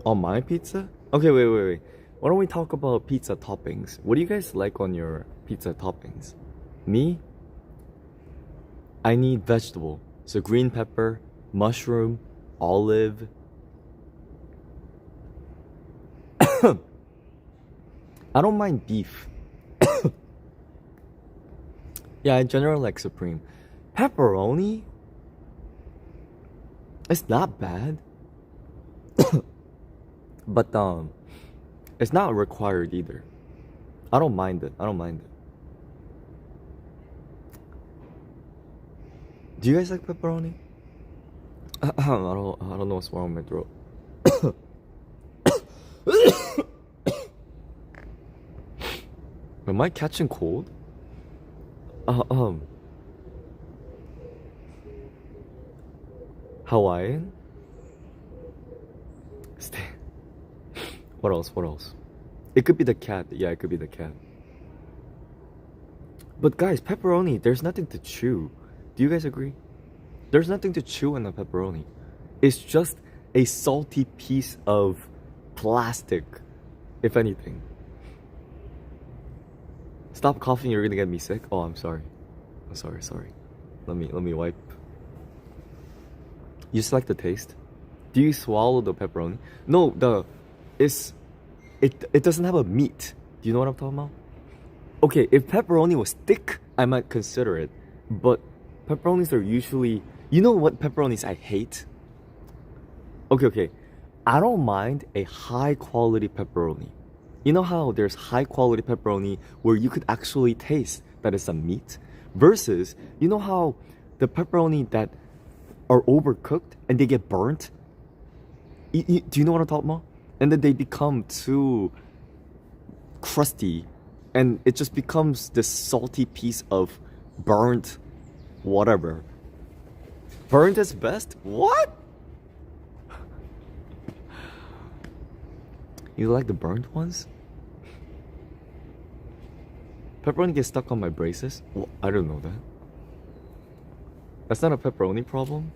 On my pizza? Okay, wait. Why don't we talk about pizza toppings? What do you guys like on your pizza toppings? Me? I need vegetable. So green pepper, mushroom, olive. I don't mind beef. Yeah, I generally like supreme. Pepperoni? It's not bad. But it's not required either. I don't mind it. Do you guys like pepperoni? I don't know what's wrong with my throat. Am I catching cold? Hawaiian? What else? It could be the cat. Yeah, it could be the cat. But guys, pepperoni, there's nothing to chew. Do you guys agree? There's nothing to chew on the pepperoni. It's just a salty piece of plastic, if anything. Stop coughing, you're gonna get me sick. Oh, I'm sorry. Sorry. Let me wipe. You just like the taste? Do you swallow the pepperoni? No, it doesn't have a meat. Do you know what I'm talking about? Okay, if pepperoni was thick, I might consider it. But pepperonis are usually... You know what pepperonis I hate? Okay. I don't mind a high quality pepperoni. You know how there's high quality pepperoni where you could actually taste that it's a meat? Versus, you know how the pepperoni that are overcooked and they get burnt? Do you know what I'm talking about? And then they become too crusty and it just becomes this salty piece of burnt whatever. Burnt is best? What? You like the burnt ones? Pepperoni gets stuck on my braces? Well, I don't know that. That's not a pepperoni problem?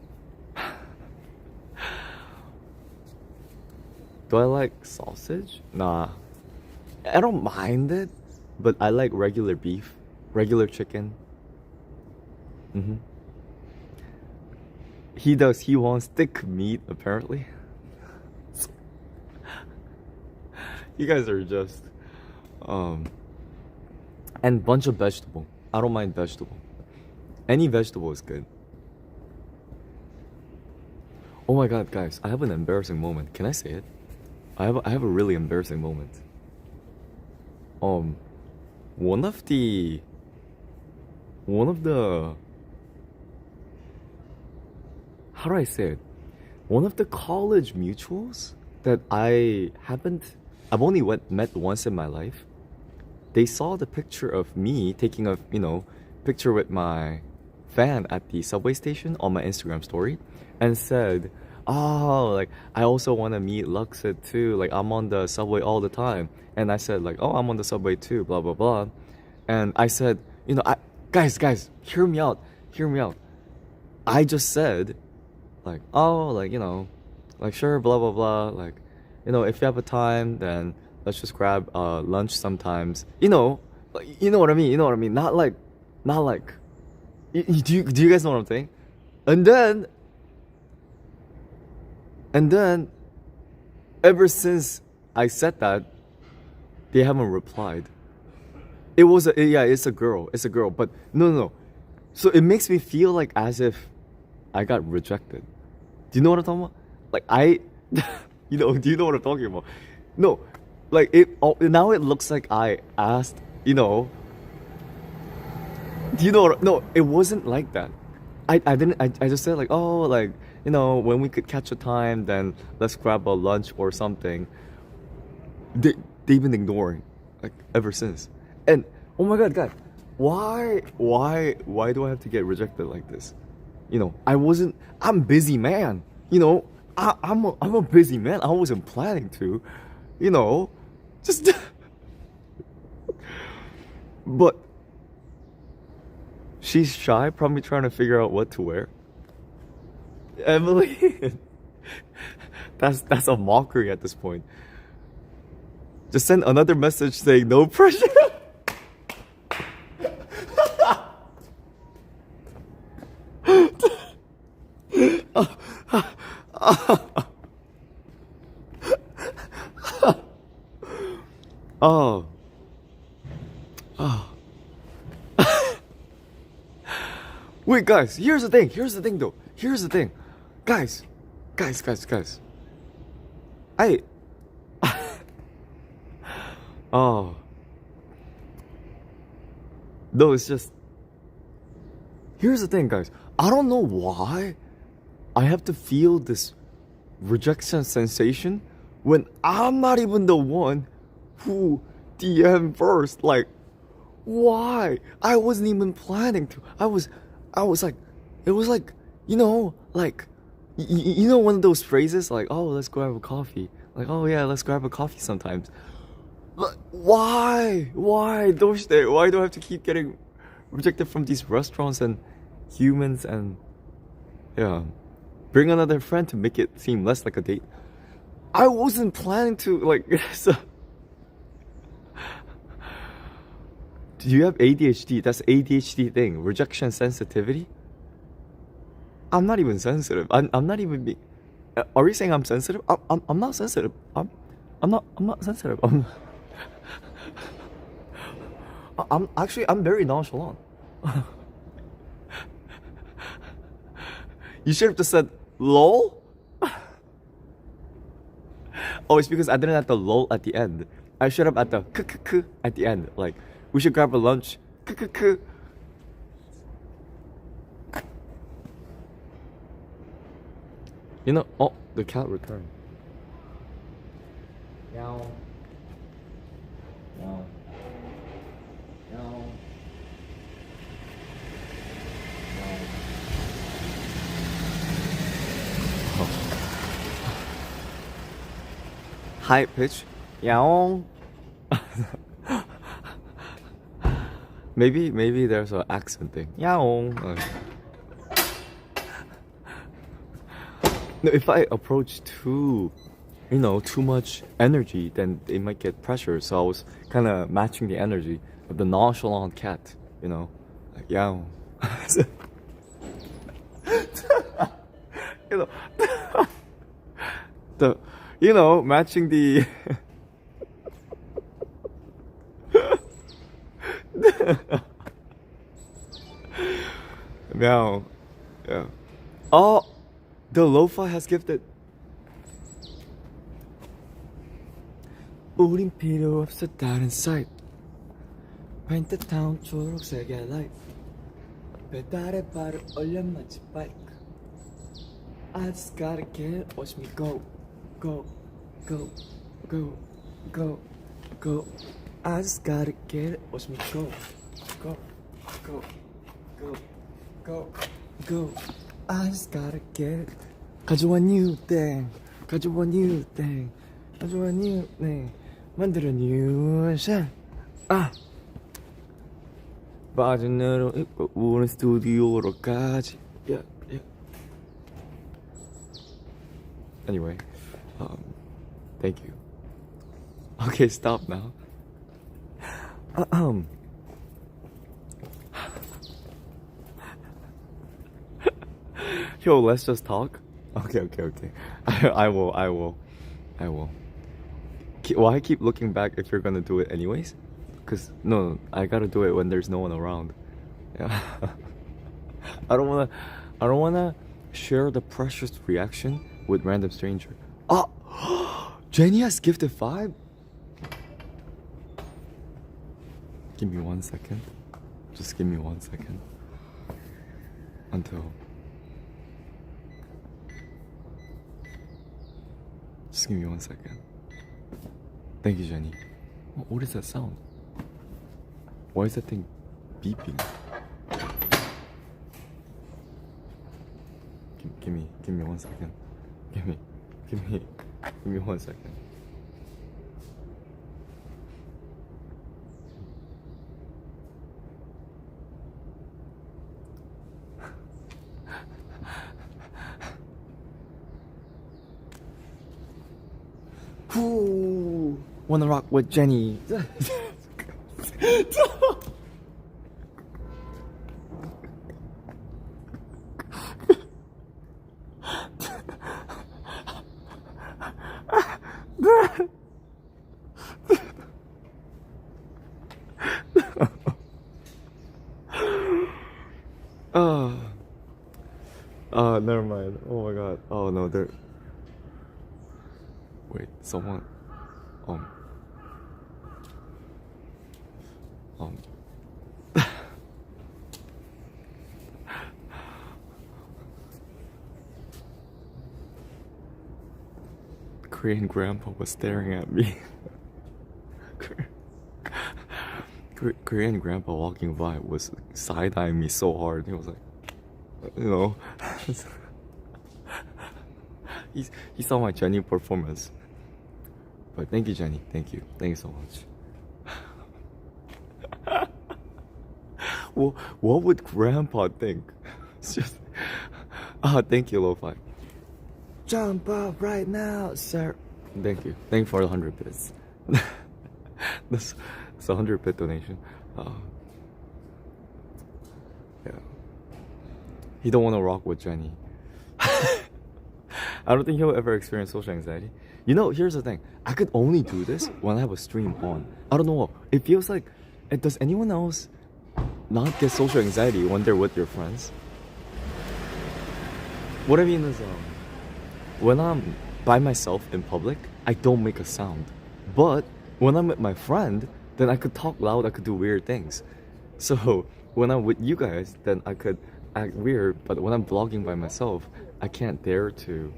Do I like sausage? Nah. I don't mind it, but I like regular beef, regular chicken. He does. He wants thick meat, apparently. You guys are just and bunch of vegetable. I don't mind vegetable. Any vegetable is good. Oh my god, guys, I have an embarrassing moment. Can I say it? I have a really embarrassing moment. One of the how do I say it? One of the college mutuals that I've only met once in my life. They saw the picture of me taking a, picture with my fan at the subway station on my Instagram story and said, "Oh, like I also want to meet Luxit too. Like I'm on the subway all the time." And I said like, "Oh, I'm on the subway too, blah blah blah." And I said, guys, hear me out. Hear me out. I just said like, "Oh, like, like sure, blah blah blah, like, if you have a time, then let's just grab lunch sometimes." Like, you know what I mean? You know what I mean? Not like do you guys know what I'm saying? And then ever since I said that, they haven't replied. It's a girl. It's a girl, but no. So it makes me feel like as if I got rejected. Do you know what I'm talking about? Like do you know what I'm talking about? No, like now it looks like I asked, Do you know what? No, it wasn't like that. I just said like, "Oh, like, when we could catch a time, then let's grab a lunch or something." They've been ignoring, like, ever since. And oh my god, guys, why do I have to get rejected like this? I'm busy man. I'm a busy man. I wasn't planning to, just. But she's shy, probably trying to figure out what to wear. Emily, that's a mockery at this point. Just send another message saying no pressure. Oh. Wait, guys, here's the thing though. Here's the thing. Guys. Oh. No, it's just. Here's the thing, guys. I don't know why I have to feel this rejection sensation when I'm not even the one who DM first. Like, why? I wasn't even planning to. I was like, it was like, like, one of those phrases like, "Oh, let's grab a coffee." Like, "Oh yeah, let's grab a coffee sometimes." Like, why? Why do I have to keep getting rejected from these restaurants and humans and bring another friend to make it seem less like a date? I wasn't planning to, like, so. Do you have ADHD? That's ADHD thing. Rejection sensitivity? I'm not even sensitive. I'm not even being. Are you saying I'm sensitive? I'm not sensitive. I'm not sensitive. I'm very nonchalant. You should have just said lol. Oh, it's because I didn't have the lol at the end. I should have at the k at the end. Like, we should grab a lunch. K. Oh, the cat returned. Meow. Meow. Meow. High pitch. Meow. Maybe there's an accent thing. Meow. No, if I approach too much energy, then it might get pressure. So I was kind of matching the energy of the nonchalant cat, like, yow. you know, the, you know, matching the. Meow. Yeah. Oh, the lo-fi has gifted. 우린 필요 없어 다른 사이트. 펜트타운 초록색의 라이트. 배달의 발을 올려마치 바이크. I just gotta get it, watch me go, go, go, go, go, go. I just gotta get it, watch me go, go, go, go, go, go. I just gotta get it. 가져와 new thing, 가져와 new thing, 가져와 new thing. 만들어 new shine. 아. 바지내로 입고 우린 스튜디오로까지. Yeah, yeah. Anyway, thank you. Okay, stop now. Yo, let's just talk. Okay. I will. Why keep looking back if you're gonna do it anyways? Cause no, I gotta do it when there's no one around. Yeah. I don't wanna share the precious reaction with random stranger. Oh, Jenny has gifted 5. Give me 1 second. Just give me 1 second. Until. Just give me 1 second. Thank you, Jenny. What is that sound? Why is that thing beeping? Give me 1 second. Give me 1 second. Ooh, wanna rock with Jenny. Never mind. Oh my god. Oh no, there. Wait, someone. Korean grandpa was staring at me. Korean grandpa walking by was side-eyeing me so hard. He was like, you know, he saw my Jenny performance. But thank you, Jenny. Thank you so much. Well, what would grandpa think? It's just, thank you, Lo-Fi. Jump up right now, sir. Thank you for the 100 bits. That's a 100 bit donation. Yeah. He don't want to rock with Jenny. I don't think he'll ever experience social anxiety. You know, here's the thing. I could only do this when I have a stream on. I don't know. It feels like, does anyone else not get social anxiety when they're with your friends? What I mean is, when I'm by myself in public, I don't make a sound. But when I'm with my friend, then I could talk loud, I could do weird things. So when I'm with you guys, then I could act weird. But when I'm vlogging by myself, I can't dare to.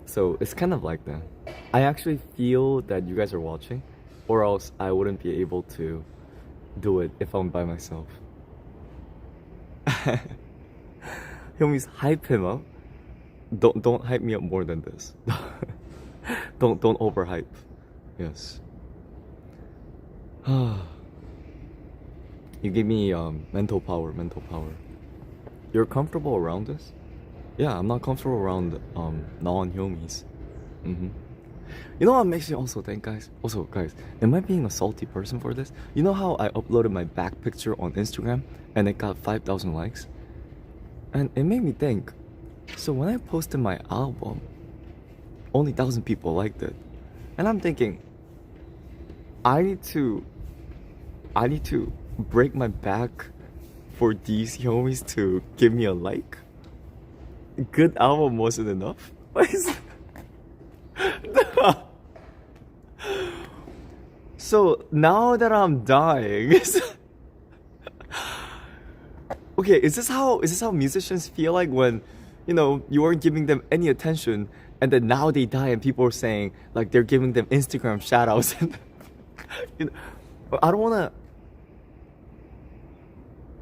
So it's kind of like that. I actually feel that you guys are watching, or else I wouldn't be able to do it if I'm by myself. Homies, hype him up. Don't hype me up more than this. don't overhype. Yes. You give me mental power. You're comfortable around this? Yeah, I'm not comfortable around non-homies. You know what makes me also think, guys? Also, guys, am I being a salty person for this? You know how I uploaded my back picture on Instagram and it got 5,000 likes? And it made me think, so when I posted my album, only 1,000 people liked it. And I'm thinking, I need to break my back for these homies to give me a like. Good album wasn't enough. So now that I'm dying, okay, is this how musicians feel like when, you weren't giving them any attention, and then now they die and people are saying like they're giving them Instagram shoutouts and I don't wanna.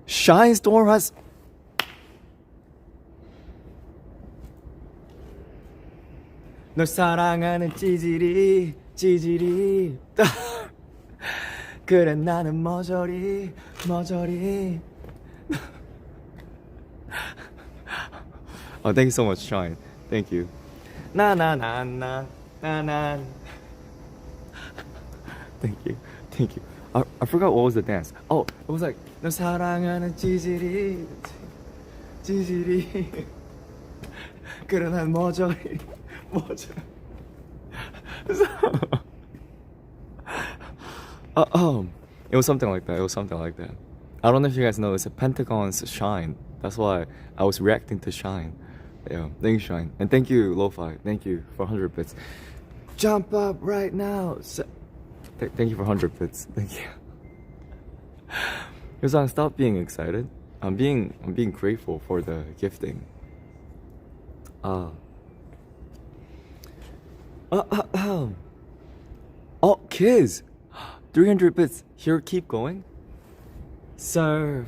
Shine Storm has. 널 사랑하는 찌질이 그래 나는 머저리 Oh, thank you so much, Shine. Thank you. Na na na na na na. Thank you. I forgot what was the dance. Oh, it was like 널 사랑하는 찌질이 그래 난 머저리 It was something like that. I don't know if you guys know, it's a Pentagon's Shine. That's why I was reacting to Shine. Yeah, thank you, Shine. And thank you, Lo-Fi. Thank you for 100 bits. Jump up right now. Thank you for 100 bits. Thank you. Because I stopped being excited. I'm being grateful for the gifting. Oh, kids, 300 bits. Here, keep going. Surf,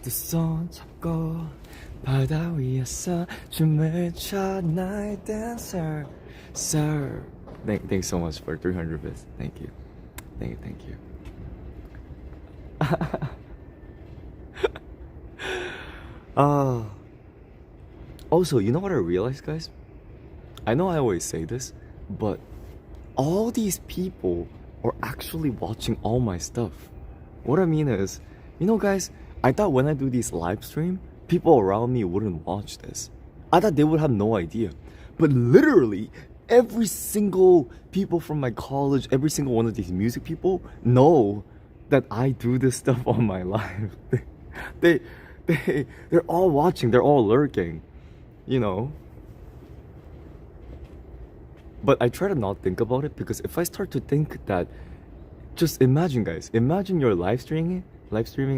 두 손 잡고 바다 위에서 춤을 춰 night dancer. Surf. Thanks so much for 300 bits. Thank you. Also, you know what I realized, guys? I know I always say this, but all these people are actually watching all my stuff. What I mean is, guys, I thought when I do these live stream, people around me wouldn't watch this. I thought they would have no idea. But literally, every single people from my college, every single one of these music people know that I do this stuff on my live. They're all watching, they're all lurking, But I try to not think about it, because if I start to think that, just imagine, guys, you're live streaming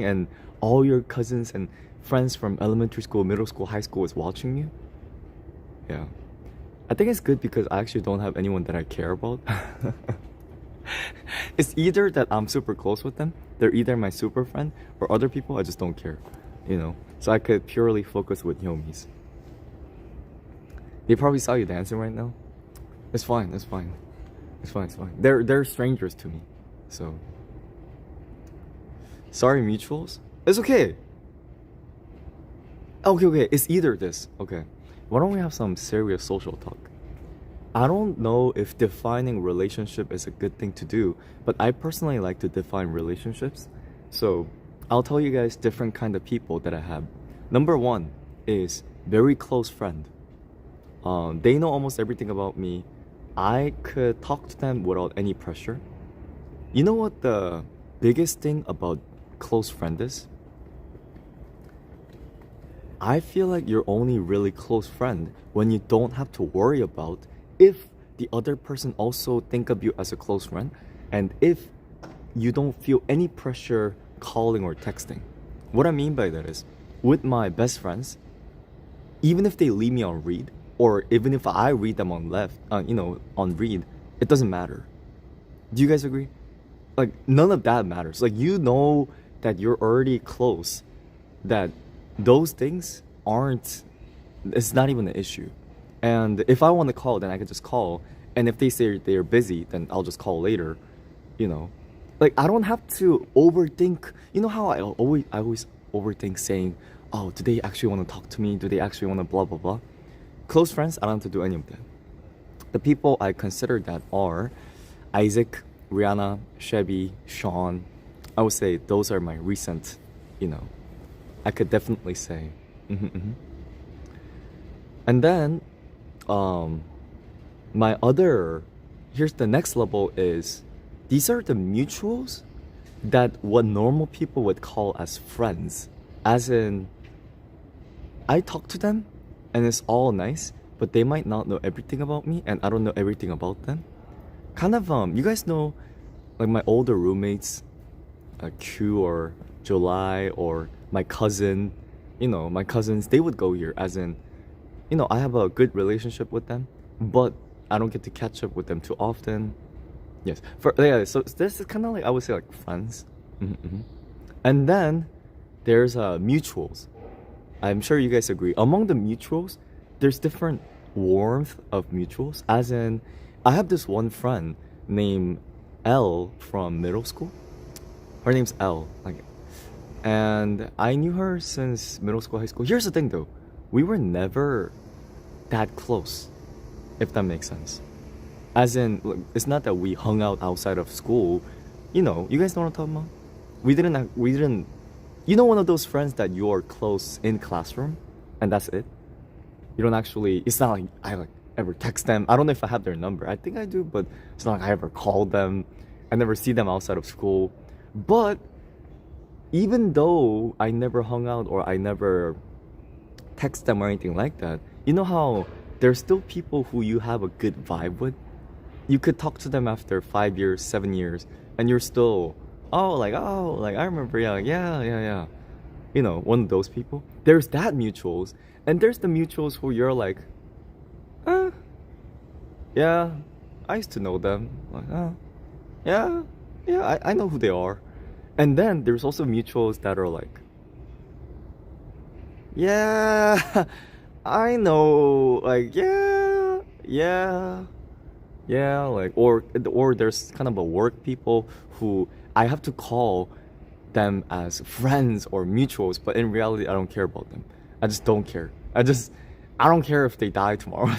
and all your cousins and friends from elementary school, middle school, high school is watching you. Yeah. I think it's good because I actually don't have anyone that I care about. It's either that I'm super close with them, they're either my super friend, or other people I just don't care, So I could purely focus with homies. They probably saw you dancing right now. It's fine. They're strangers to me, so sorry, mutuals. It's okay. Okay. It's either this. Okay, why don't we have some serious social talk? I don't know if defining relationship is a good thing to do, but I personally like to define relationships. So I'll tell you guys different kind of people that I have. Number one is very close friend. They know almost everything about me. I could talk to them without any pressure. You know what the biggest thing about close friend is? I feel like you're only really close friend when you don't have to worry about if the other person also think of you as a close friend, and if you don't feel any pressure calling or texting. What I mean by that is, with my best friends, even if they leave me on read, or even if I read them on on read, it doesn't matter. Do you guys agree? Like, none of that matters. Like, that you're already close, that those things it's not even an issue. And if I want to call, then I can just call. And if they say they're busy, then I'll just call later, Like, I don't have to overthink. You know how I always overthink saying, oh, do they actually want to talk to me? Do they actually want to blah, blah, blah? Close friends, I don't have to do any of that. The people I consider that are Isaac, Rihanna, Chevy, Sean. I would say those are my recent, I could definitely say Mhm, mhm. And then, um, my other, here's the next level is, these are the mutuals that what normal people would call as friends. As in, I talk to them and it's all nice, but they might not know everything about me and I don't know everything about them. Kind of, you guys know, like my older roommates, Q or July or my cousin, my cousins, they would go here as in, I have a good relationship with them, but I don't get to catch up with them too often. Yes, yeah. So this is kind of like, I would say, like friends. Mhm. And then there's mutuals. I'm sure you guys agree. Among the mutuals, there's different warmth of mutuals. As in, I have this one friend named L from middle school. Her name's L. And I knew her since middle school, high school. Here's the thing, though, we were never that close, if that makes sense. As in, like, it's not that we hung out outside of school. You guys know what I'm talking about? We didn't. One of those friends that you're close in classroom, and that's it. You don't actually. It's not like I ever text them. I don't know if I have their number. I think I do, but it's not like I ever called them. I never see them outside of school. But even though I never hung out or I never text them or anything like that, you know how there's still people who you have a good vibe with? You could talk to them after 5 years, 7 years, and you're still, I remember, yeah. One of those people. There's that mutuals, and there's the mutuals who you're like, yeah, I used to know them. I know who they are. And then there's also mutuals that are like, yeah, I know, or there's kind of a work people who I have to call them as friends or mutuals, but in reality, I don't care about them. I just don't care. I don't care if they die tomorrow.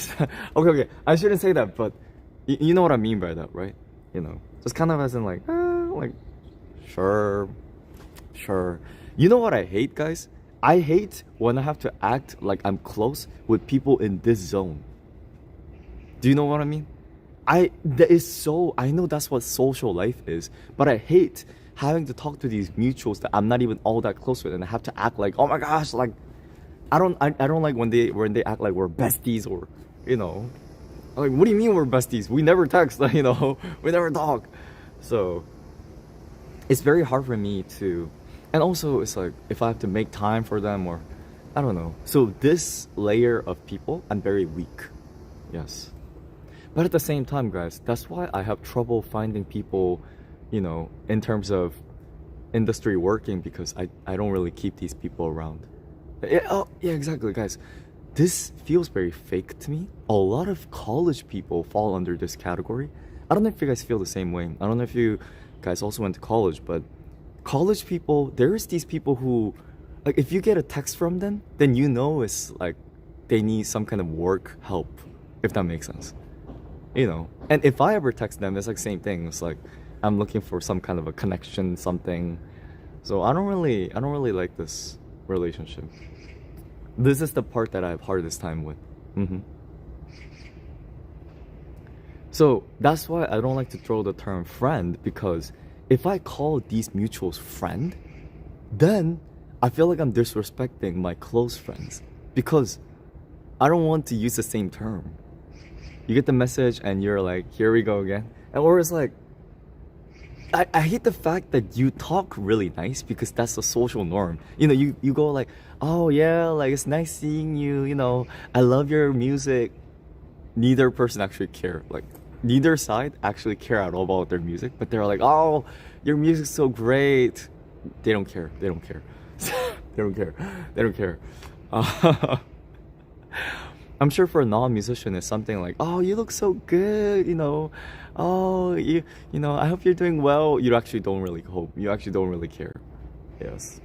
Okay, I shouldn't say that, but you know what I mean by that, right? Just kind of as in sure. You know what I hate, guys? I hate when I have to act like I'm close with people in this zone. Do you know what I mean? I know that's what social life is, but I hate having to talk to these mutuals that I'm not even all that close with, and I have to act like, oh my gosh, like I don't like when they act like we're besties, or like, what do you mean we're besties? We never text, we never talk. So it's very hard for me to, and also it's like if I have to make time for them, or I don't know. So this layer of people, I'm very weak. Yes. But at the same time, guys, that's why I have trouble finding people, in terms of industry working, because I don't really keep these people around. Yeah, exactly, guys. This feels very fake to me. A lot of college people fall under this category. I don't know if you guys feel the same way. I don't know if you guys also went to college, but college people, there's these people who, like, if you get a text from them, then it's like they need some kind of work help, if that makes sense. And if I ever text them, it's like same thing. It's like I'm looking for some kind of a connection, something. So I don't really like this relationship. This is the part that I have hardest time with. So that's why I don't like to throw the term friend, because if I call these mutuals friend, then I feel like I'm disrespecting my close friends, because I don't want to use the same term. You get the message and you're like, here we go again. Or it's like, I hate the fact that you talk really nice, because that's the social norm. You go like, oh yeah, like it's nice seeing you, I love your music. Neither person actually care. Like, neither side actually care at all about their music, but they're like, oh, your music's so great. They don't care. They don't care. They don't care. I'm sure for a non-musician it's something like, oh, you look so good, oh, I hope you're doing well. You actually don't really hope. You actually don't really care. Yes.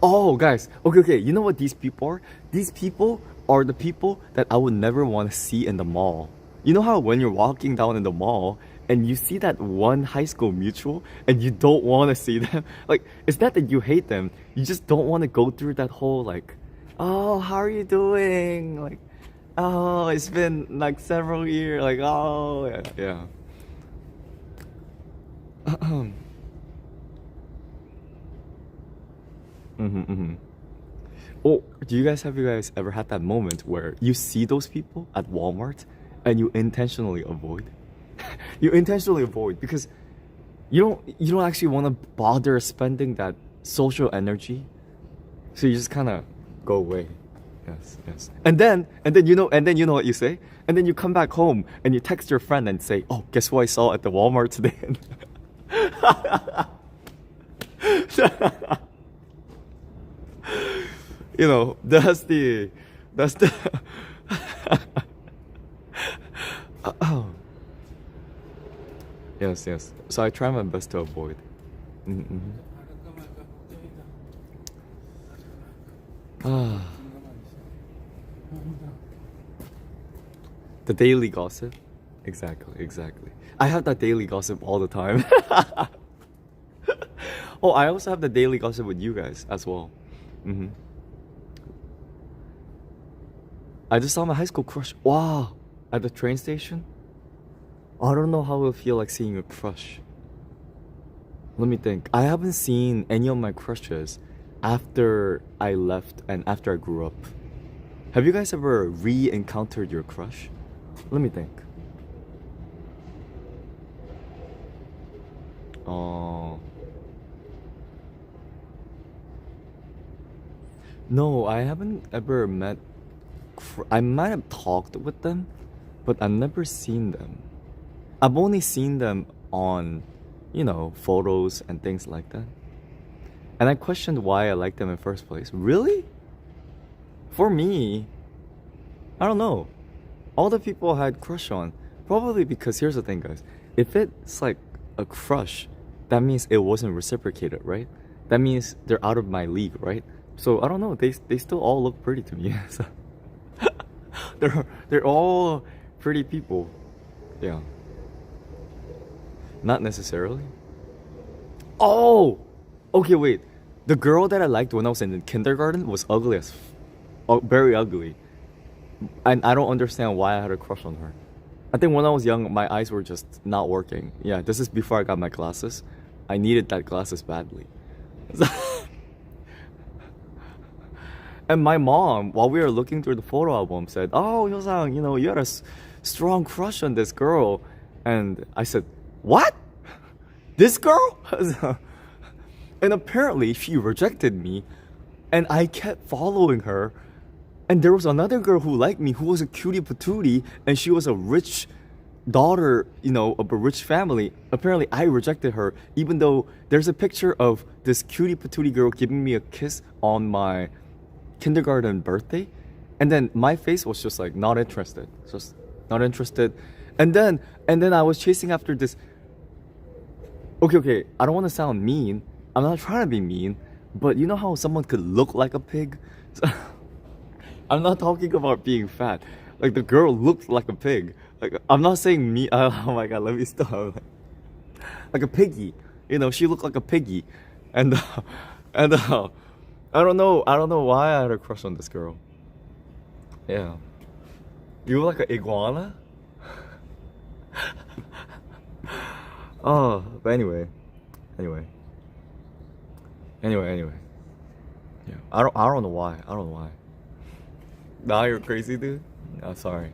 Oh, guys. Okay. You know what these people are? These people are the people that I would never want to see in the mall. You know how when you're walking down in the mall and you see that one high school mutual and you don't want to see them. Like, it's not that you hate them, you just don't want to go through that whole like, oh, how are you doing? Like, oh, it's been like several years. Like, oh, yeah, yeah. Oh, do you guys ever had that moment where you see those people at Walmart and you intentionally avoid? You intentionally avoid because you don't actually want to bother spending that social energy, so you just kind of go away. Yes, yes. And then you know what you say, and then you come back home and you text your friend and say, "Oh, guess what I saw at the Walmart today?" You know, that's the oh. Yes, yes. So I try my best to avoid. Mm-hmm. Ah, the daily gossip. Exactly, exactly. I have that daily gossip all the time. Oh, I also have the daily gossip with you guys as well. Hmm. I just saw my high school crush. Wow, at the train station. I don't know how it would feel like seeing a crush. Let me think. I haven't seen any of my crushes after I left and after I grew up. Have you guys ever re-encountered your crush? Let me think. Oh. No, I haven't ever met. I might have talked with them, but I've never seen them. I've only seen them on, photos and things like that. And I questioned why I liked them in the first place. Really? For me, I don't know. All the people I had crush on, probably because here's the thing, guys. If it's like a crush, that means it wasn't reciprocated, right? That means they're out of my league, right? So I don't know. They still all look pretty to me. So they're all pretty people. Yeah. Not necessarily. Oh, okay. Wait. The girl that I liked when I was in kindergarten was ugly very ugly, and I don't understand why I had a crush on her. I think when I was young, my eyes were just not working. Yeah, this is before I got my glasses. I needed that glasses badly. And my mom, while we were looking through the photo album, said, "Oh, Hyosang, you had a strong crush on this girl." And I said, "What? This girl?" And apparently she rejected me, and I kept following her. And there was another girl who liked me, who was a cutie patootie, and she was a rich daughter, of a rich family. Apparently I rejected her, even though there's a picture of this cutie patootie girl giving me a kiss on my kindergarten birthday, and then my face was just like not interested, just not interested. And then I was chasing after this. Okay, I don't want to sound mean. I'm not trying to be mean, but you know how someone could look like a pig? I'm not talking about being fat. Like, the girl looked like a pig. Like, I'm not saying me. Oh my god, let me stop. Like a piggy. She looked like a piggy, and I don't know why I had a crush on this girl. Yeah. You look like an iguana? Oh, but anyway. Yeah. I don't know why. Nah, you're crazy, dude. Oh, sorry.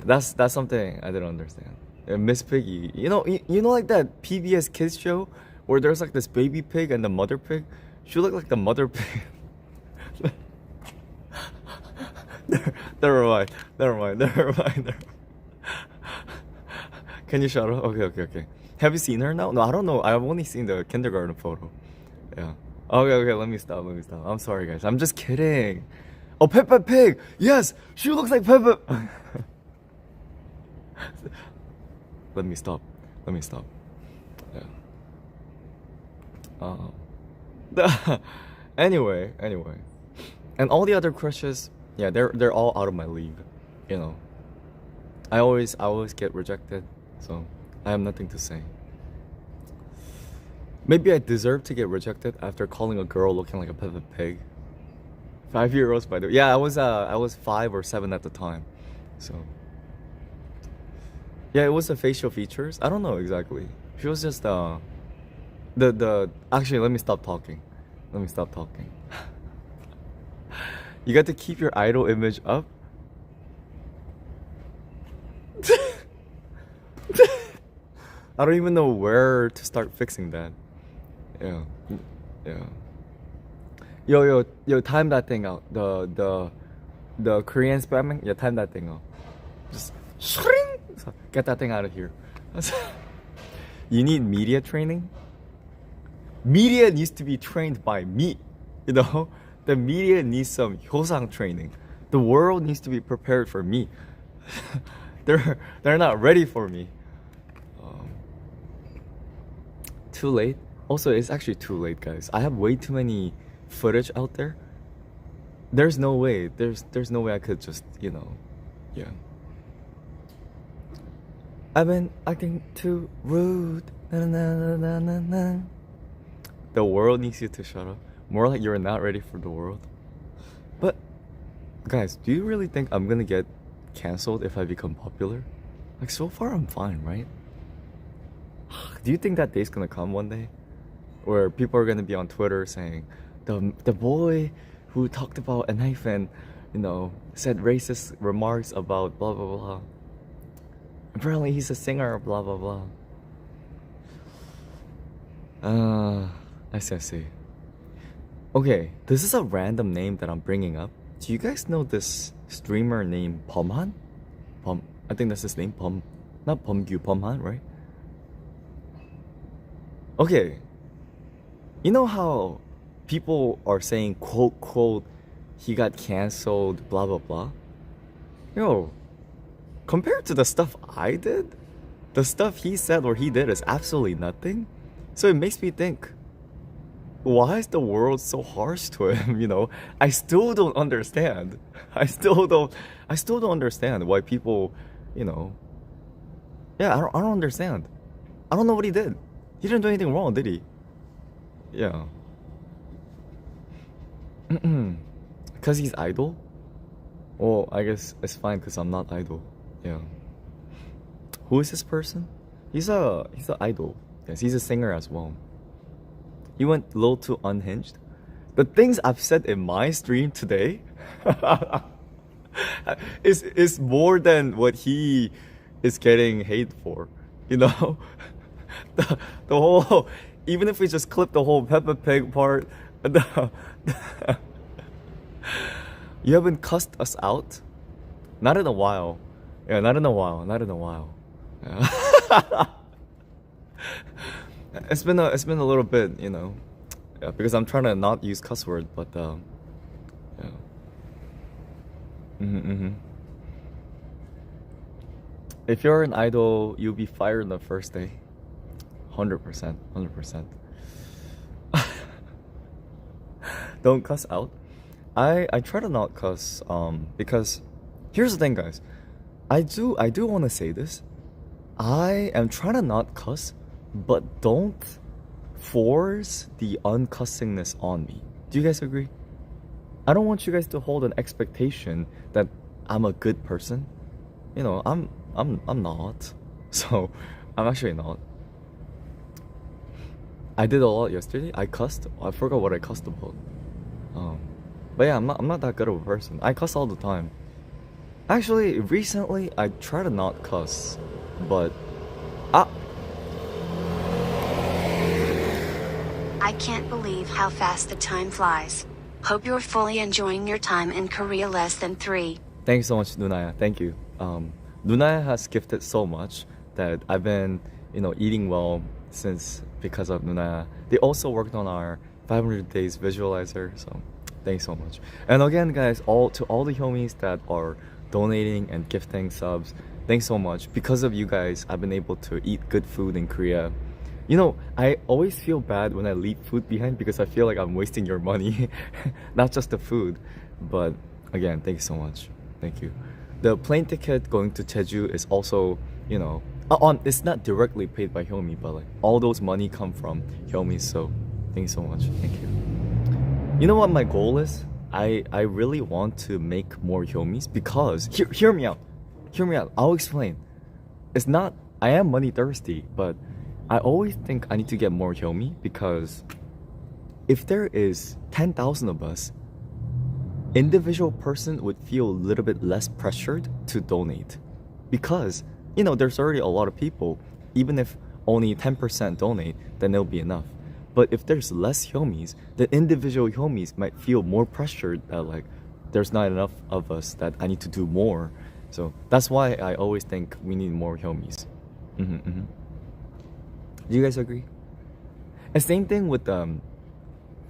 That's something I didn't understand. Miss Piggy. You know like that PBS kids show where there's like this baby pig and the mother pig? She looked like the mother pig. Never mind. Can you shut up? Okay. Have you seen her now? No, I don't know. I've only seen the kindergarten photo. Yeah. Okay, let me stop. I'm sorry, guys. I'm just kidding. Oh, Peppa Pig! Yes! She looks like Peppa... Let me stop. Yeah. Anyway. And all the other crushes, yeah, they're all out of my league. I always get rejected. So I have nothing to say. Maybe I deserve to get rejected after calling a girl looking like a Peppa Pig. 5 year olds, by the way. Yeah, I was 5 or 7 at the time. So yeah, it was the facial features. I don't know exactly. She was just the actually, let me stop talking. Let me stop talking. You got to keep your idol image up. I don't even know where to start fixing that. Yeah. Yeah. Yo, time that thing out. The Korean spamming. Yeah, time that thing out. Just shrink. Get that thing out of here. You need media training. Media needs to be trained by me. You know, the media needs some Hyosang training. The world needs to be prepared for me. They're not ready for me. Too late. Also, it's actually too late, guys. I have way too many footage out there. There's no way. There's no way I could just, you know, yeah. I've been acting too rude. Na, na, na, na, na. The world needs you to shut up. More like you're not ready for the world. But guys, do you really think I'm gonna get canceled if I become popular? Like, so far I'm fine, right? Do you think that day's gonna come one day where people are gonna be on Twitter saying the boy who talked about a knife and, you know, said racist remarks about blah blah blah, apparently he's a singer, blah blah blah. I see. Okay, this is a random name that I'm bringing up. Do you guys know this streamer named Pomhan? I think that's his name. Not Pomgyu, Pomhan, right? Okay, you know how people are saying, quote, quote, he got canceled, blah, blah, blah? Yo, compared to the stuff I did, the stuff he said or he did is absolutely nothing. So it makes me think, why is the world so harsh to him? You know, I still don't understand. I still don't understand why people, you know, yeah, I don't understand. I don't know what he did. He didn't do anything wrong, did he? Yeah. Because he's idol? Well, I guess it's fine because I'm not idol. Yeah. Who is this person? He's an idol. Yes, he's a singer as well. He went a little too unhinged. The things I've said in my stream today is more than what he is getting hate for. You know? The whole, even if we just clip the whole Peppa Pig part, you haven't cussed us out? Not in a while. Yeah, not in a while. Yeah. It's been a little bit, you know, yeah, because I'm trying to not use cuss word, but yeah. If you're an idol, you'll be fired the first day. 100%. Don't cuss out. I try to not cuss because here's the thing, guys. I do want to say this. I am trying to not cuss, but don't force the uncussingness on me. Do you guys agree? I don't want you guys to hold an expectation that I'm a good person. You know, I'm not. So I'm actually not. I did a lot yesterday. I cussed. I forgot what I cussed about. But yeah, I'm not that good of a person. I cuss all the time. Actually, recently I try to not cuss, but I can't believe how fast the time flies. Hope you're fully enjoying your time in Korea less than 3. Thanks so much, Nunaya. Thank you. Nunaya has gifted so much that I've been, you know, eating well since because of Nunaya. They also worked on our 500 days visualizer, so thanks so much. And again, guys, to all the homies that are donating and gifting subs, thanks so much. Because of you guys, I've been able to eat good food in Korea. You know, I always feel bad when I leave food behind because I feel like I'm wasting your money. Not just the food, but again, thank you so much. Thank you. The plane ticket going to Jeju is also, you know, It's not directly paid by Hyomi, but like all those money come from Hyomi. So thank you so much. Thank you. You know what my goal is? I really want to make more Hyomis because hear me out. Hear me out. I'll explain. It's not I am money thirsty, but I always think I need to get more Hyomi because if there is 10,000 of us, individual person would feel a little bit less pressured to donate because there's already a lot of people. Even if only 10% donate, then it'll be enough. But if there's less Hyomis, the individual Hyomis might feel more pressured that like there's not enough of us, that I need to do more. So that's why I always think we need more Hyomis. Do you guys agree? And same thing with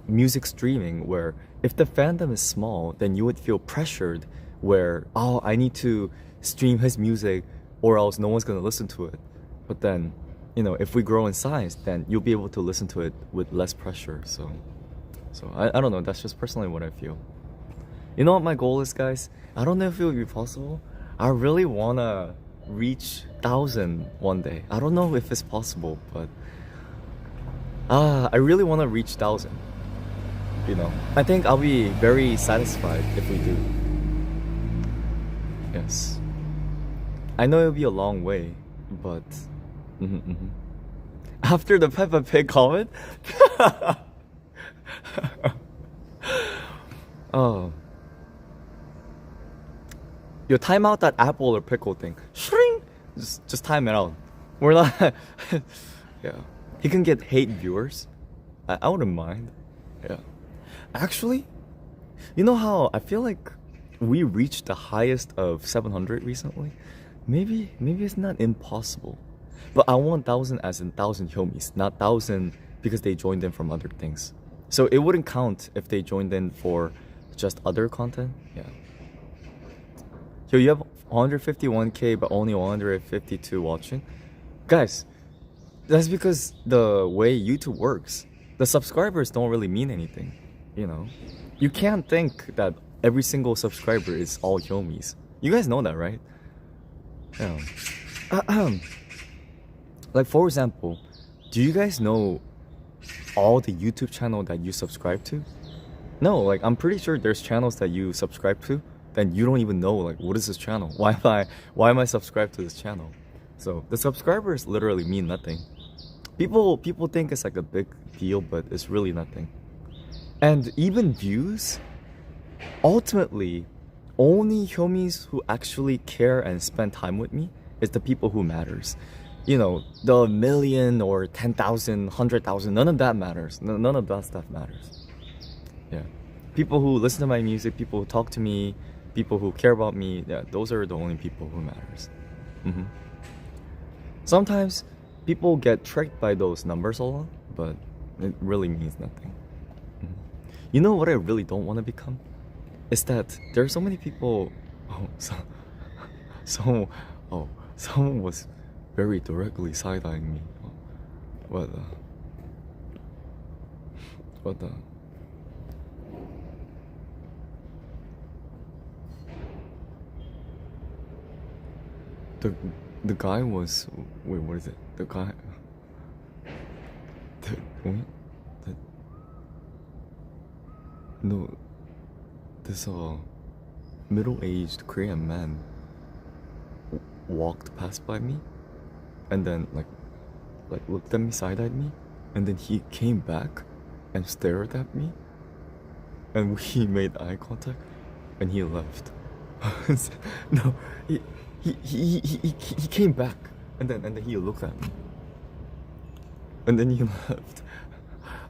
music streaming, where if the fandom is small, then you would feel pressured where, oh, I need to stream his music or else no one's gonna listen to it. But then, if we grow in size, then you'll be able to listen to it with less pressure. So I don't know, that's just personally what I feel. You know what my goal is, guys? I don't know if it would be possible. I really wanna reach 1,000 one day. I don't know if it's possible, but I really wanna reach 1,000. I think I'll be very satisfied if we do. Yes. I know it'll be a long way, but after the Peppa Pig comment, oh, yo, time out that apple or pickle thing. Shring! Just time it out. We're not. Yeah, he can get hate viewers. I wouldn't mind. Yeah. Actually, you know how I feel like we reached the highest of 700 recently? Maybe it's not impossible. But I want 1,000 as in 1,000 Hyomis, not 1,000 because they joined in from other things. So it wouldn't count if they joined in for just other content. Yeah. Yo, you have 151k but only 152 watching? Guys, that's because the way YouTube works, the subscribers don't really mean anything. You can't think that every single subscriber is all Hyomis. You guys know that, right? Yeah. Like, for example, do you guys know all the YouTube channel that you subscribe to? No, like, I'm pretty sure there's channels that you subscribe to then you don't even know, like, what is this channel? Why am I subscribed to this channel? So the subscribers literally mean nothing. People think it's like a big deal, but it's really nothing. And even views, ultimately, only Hyomis who actually care and spend time with me is the people who matters. The million or 10,000, 100,000, none of that matters. None of that stuff matters. Yeah. People who listen to my music, people who talk to me, people who care about me, yeah, those are the only people who matters. Sometimes people get tricked by those numbers a lot, but it really means nothing. You know what I really don't want to become? Is that there are so many people. Someone was very directly side-eyeing me. What the? The guy was, wait, what is it? The guy, no, this middle-aged Korean man walked past by me, and then like looked at me, side-eyed me, and then he came back and stared at me, and we made eye contact, and he left. No, he came back, and then he looked at me, and then he left.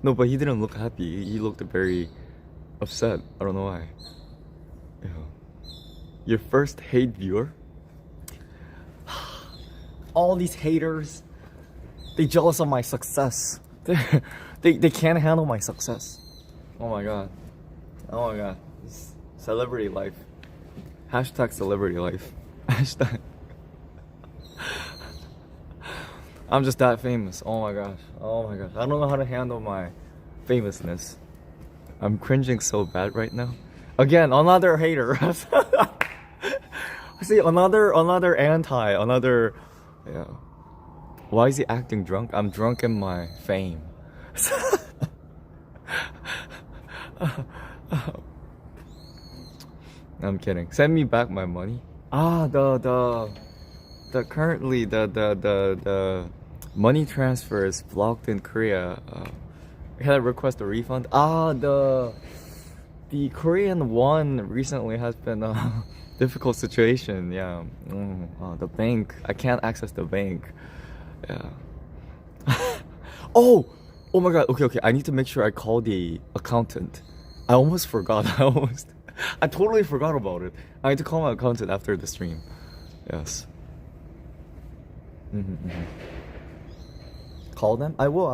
No, but he didn't look happy. He looked very upset. I don't know why. Yeah. Your first hate viewer? All these haters, they jealous of my success. They can't handle my success. Oh my god. It's celebrity life. Hashtag celebrity life. Hashtag. I'm just that famous. Oh my gosh. I don't know how to handle my famousness. I'm cringing so bad right now. Again, another hater. See, another yeah. Why is he acting drunk? I'm drunk in my fame. I'm kidding. Send me back my money. Ah, the currently the money transfer is blocked in Korea. Can I request a refund? Ah, the Korean won recently has been a difficult situation. Yeah. The bank. I can't access the bank. Yeah. Oh, oh my God. Okay, okay. I need to make sure I call the accountant. I almost forgot. I totally forgot about it. I need to call my accountant after the stream. Yes. Call them? I will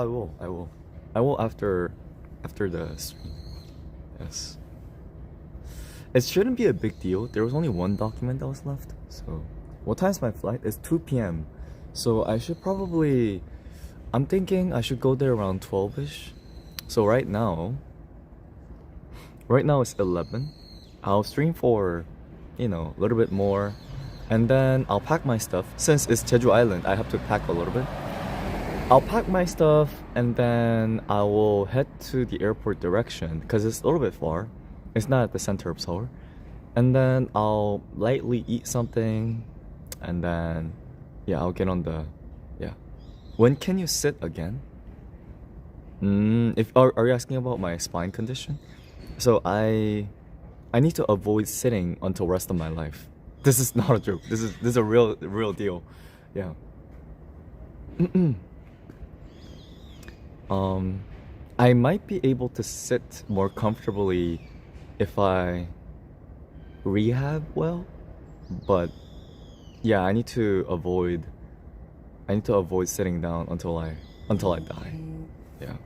after the stream. Yes. It shouldn't be a big deal. There was only one document that was left. So, what time's my flight? It's 2 p.m. So I should probably, I'm thinking I should go there around 12ish. So right now it's 11. I'll stream for, a little bit more. And then I'll pack my stuff. Since it's Jeju Island, I have to pack a little bit. I'll pack my stuff and then I will head to the airport direction because it's a little bit far. It's not at the center of Seoul. And then I'll lightly eat something and then I'll get on the When can you sit again? Are you asking about my spine condition? So I need to avoid sitting until rest of my life. This is not a joke. This is a real deal. Yeah. I might be able to sit more comfortably if I rehab well, but yeah, I need to avoid sitting down until I die. Yeah.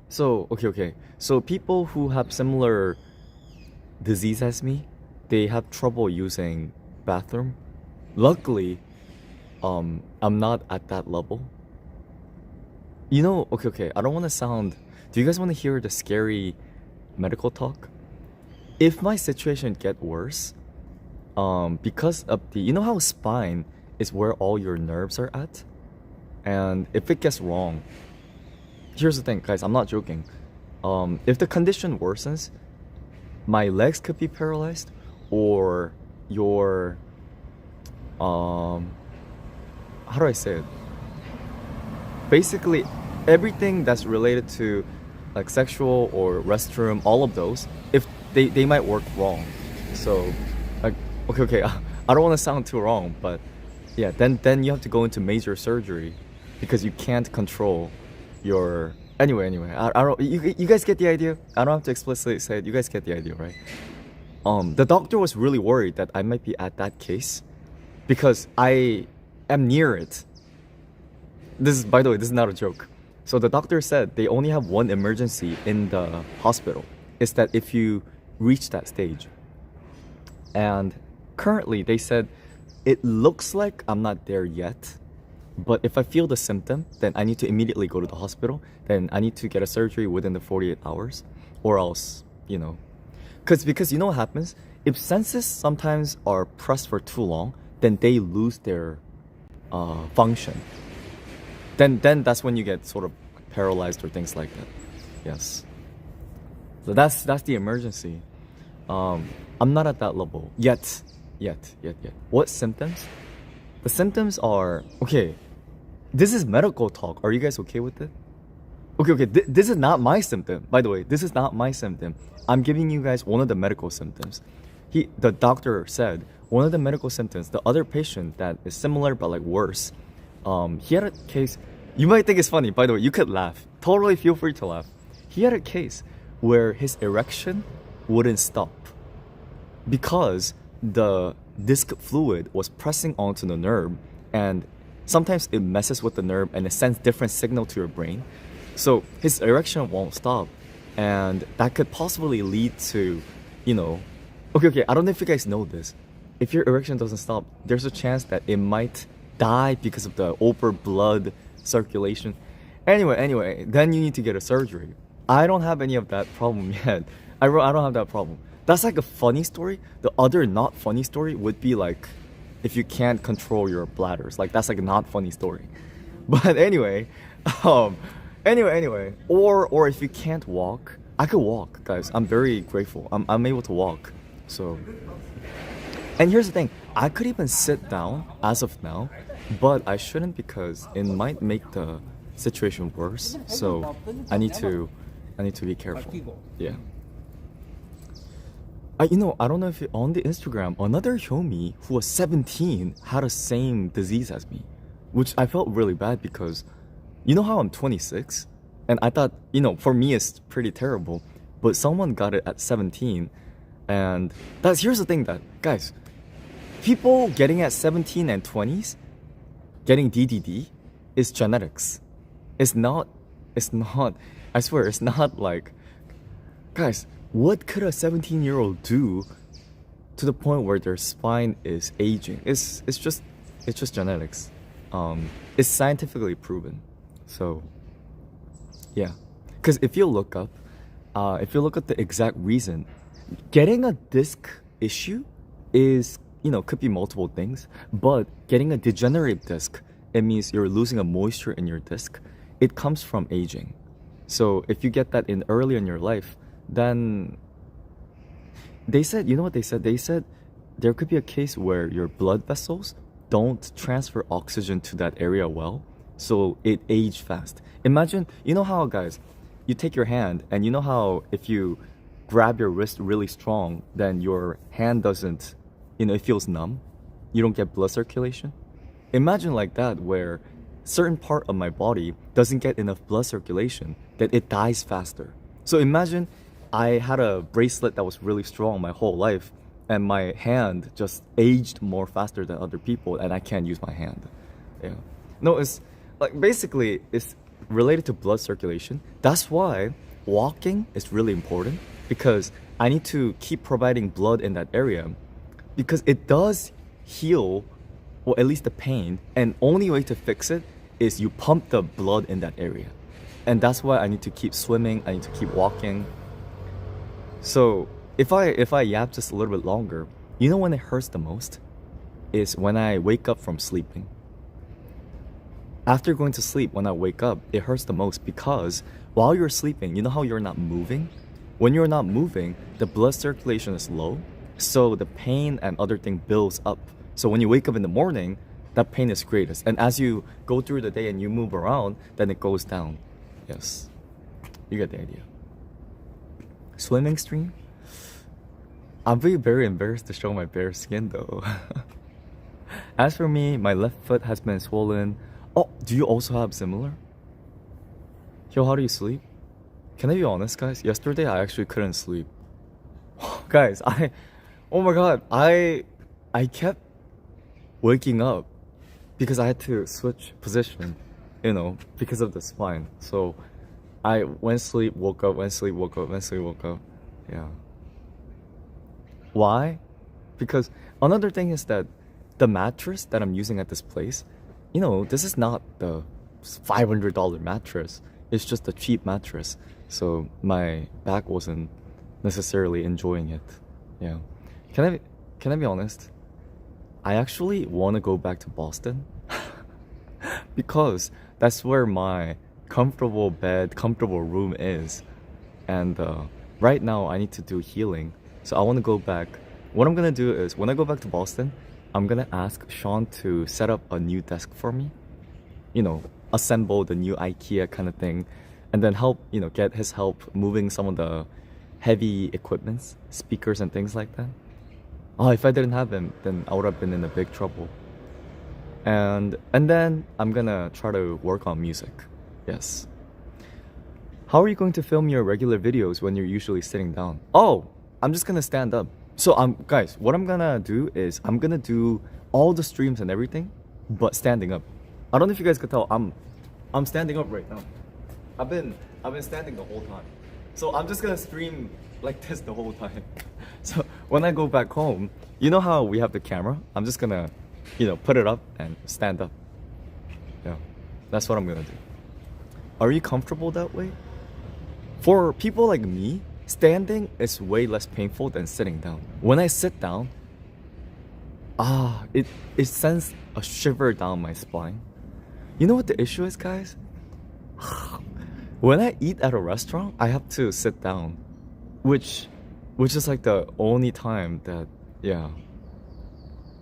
So okay. So people who have similar disease as me, they have trouble using bathroom. Luckily, I'm not at that level. Okay. I don't want to sound. Do you guys want to hear the scary medical talk? If my situation get worse, because of how spine is where all your nerves are at, and if it gets wrong, here's the thing, guys. I'm not joking. If the condition worsens, my legs could be paralyzed, or your how do I say it? Basically, everything that's related to like sexual or restroom, all of those, if they might work wrong. So, like, okay, I don't want to sound too wrong, but yeah, then you have to go into major surgery because you can't control your. Anyway, I don't. You guys get the idea. I don't have to explicitly say it. You guys get the idea, right? The doctor was really worried that I might be at that case because I am near it. By the way, this is not a joke. So the doctor said they only have one emergency in the hospital. It's that if you reach that stage. And currently they said it looks like I'm not there yet. But if I feel the symptom, then I need to immediately go to the hospital. Then I need to get a surgery within the 48 hours. Or else, Because you know what happens? If senses sometimes are pressed for too long, then they lose their function. Then that's when you get sort of paralyzed or things like that. Yes. So that's the emergency. I'm not at that level yet. What symptoms? The symptoms are okay. This is medical talk. Are you guys okay with it? Okay. This is not my symptom. By the way, this is not my symptom. I'm giving you guys one of the medical symptoms. The doctor said one of the medical symptoms. The other patient that is similar but like worse. He had a case. You might think it's funny. By the way, you could laugh. Totally feel free to laugh. He had a case where his erection wouldn't stop because the disc fluid was pressing onto the nerve, and sometimes it messes with the nerve and it sends different signal to your brain. So his erection won't stop, and that could possibly lead to, okay, I don't know if you guys know this. If your erection doesn't stop, there's a chance that it might die because of the over blood circulation. Anyway, then you need to get a surgery. I don't have any of that problem yet. I don't have that problem. That's like a funny story. The other not funny story would be like if you can't control your bladders. Like that's like a not funny story. But anyway, um, anyway, or if you can't walk, I could walk, guys. I'm very grateful. I'm able to walk. So, and here's the thing, I could even sit down as of now, but I shouldn't because it might make the situation worse. So I need to be careful. Yeah. I don't know if on the Instagram, another Hyomi who was 17 had the same disease as me, which I felt really bad because, you know how I'm 26, and I thought, for me it's pretty terrible, but someone got it at 17, and here's the thing that, guys, people getting at 17 and 20s, getting DDD, is genetics. It's not, I swear, it's not like, guys, what could a 17-year-old do to the point where their spine is aging? It's just genetics. It's scientifically proven. So, yeah. Because if you look up the exact reason, getting a disc issue is, could be multiple things, but getting a degenerative disc, it means you're losing a moisture in your disc. It comes from aging. So if you get that in early in your life, then they said, you know what they said? They said there could be a case where your blood vessels don't transfer oxygen to that area well, so it aged fast. Imagine, you know how, guys, you take your hand, and you know how if you grab your wrist really strong, then your hand doesn't, it feels numb. You don't get blood circulation. Imagine like that, where certain part of my body doesn't get enough blood circulation, that it dies faster. So imagine I had a bracelet that was really strong my whole life, and my hand just aged more faster than other people, and I can't use my hand. Yeah. No, it's like basically it's related to blood circulation. That's why walking is really important, because I need to keep providing blood in that area, because it does heal, or at least the pain, and only way to fix it is you pump the blood in that area. And that's why I need to keep swimming, I need to keep walking. So if I yap just a little bit longer, when it hurts the most is when I wake up from sleeping. After going to sleep, when I wake up, it hurts the most because while you're sleeping, you know how you're not moving? When you're not moving, the blood circulation is low, so the pain and other thing builds up. So when you wake up in the morning, that pain is greatest. And as you go through the day and you move around, then it goes down. Yes, you get the idea. Swimming stream? I'll be very embarrassed to show my bare skin though. As for me, my left foot has been swollen. Oh, do you also have similar? Yo, how do you sleep? Can I be honest, guys? Yesterday I actually couldn't sleep. Guys, oh my god, I kept waking up because I had to switch position, because of the spine. So I went sleep, woke up, went sleep, woke up, went sleep, woke up. Yeah. Why? Because another thing is that the mattress that I'm using at this place, this is not the $500 mattress. It's just a cheap mattress. So my back wasn't necessarily enjoying it. Yeah. Can I be honest? I actually want to go back to Boston because that's where my comfortable bed, comfortable room is. And right now I need to do healing. So I want to go back. What I'm going to do is when I go back to Boston, I'm going to ask Sean to set up a new desk for me. Assemble the new IKEA kind of thing. And then help, get his help moving some of the heavy equipments, speakers and things like that. Oh, if I didn't have him, then I would have been in a big trouble. And then I'm gonna try to work on music. Yes. How are you going to film your regular videos when you're usually sitting down? Oh, I'm just gonna stand up. So guys, what I'm gonna do is I'm gonna do all the streams and everything, but standing up. I don't know if you guys could tell, I'm standing up right now. I've been standing the whole time. So I'm just gonna stream like this the whole time. So when I go back home, you know how we have the camera? I'm just gonna, put it up and stand up. Yeah, that's what I'm gonna do. Are you comfortable that way? For people like me, standing is way less painful than sitting down. When I sit down, it sends a shiver down my spine. You know what the issue is, guys? When I eat at a restaurant, I have to sit down, which is like the only time that, yeah.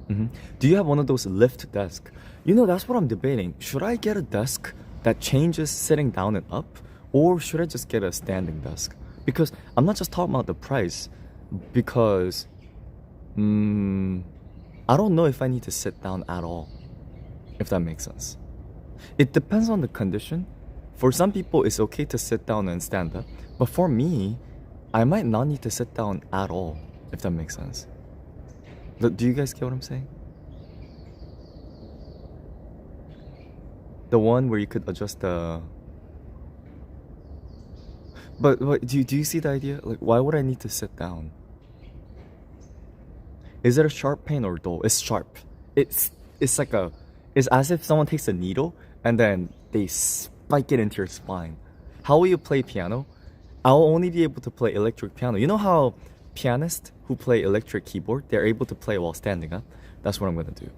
Do you have one of those lift desks? You know, that's what I'm debating. Should I get a desk that changes sitting down and up, or should I just get a standing desk? Because I'm not just talking about the price, because I don't know if I need to sit down at all, if that makes sense. It depends on the condition. For some people, it's okay to sit down and stand up, but for me, I might not need to sit down at all, if that makes sense. Do you guys get what I'm saying? The one where you could adjust the... But do you see the idea? Like, why would I need to sit down? Is it a sharp pain or dull? It's sharp. It's like a... It's as if someone takes a needle and then they spike it into your spine. How will you play piano? I'll only be able to play electric piano. You know how pianists who play electric keyboard, they're able to play while standing up? That's what I'm gonna do.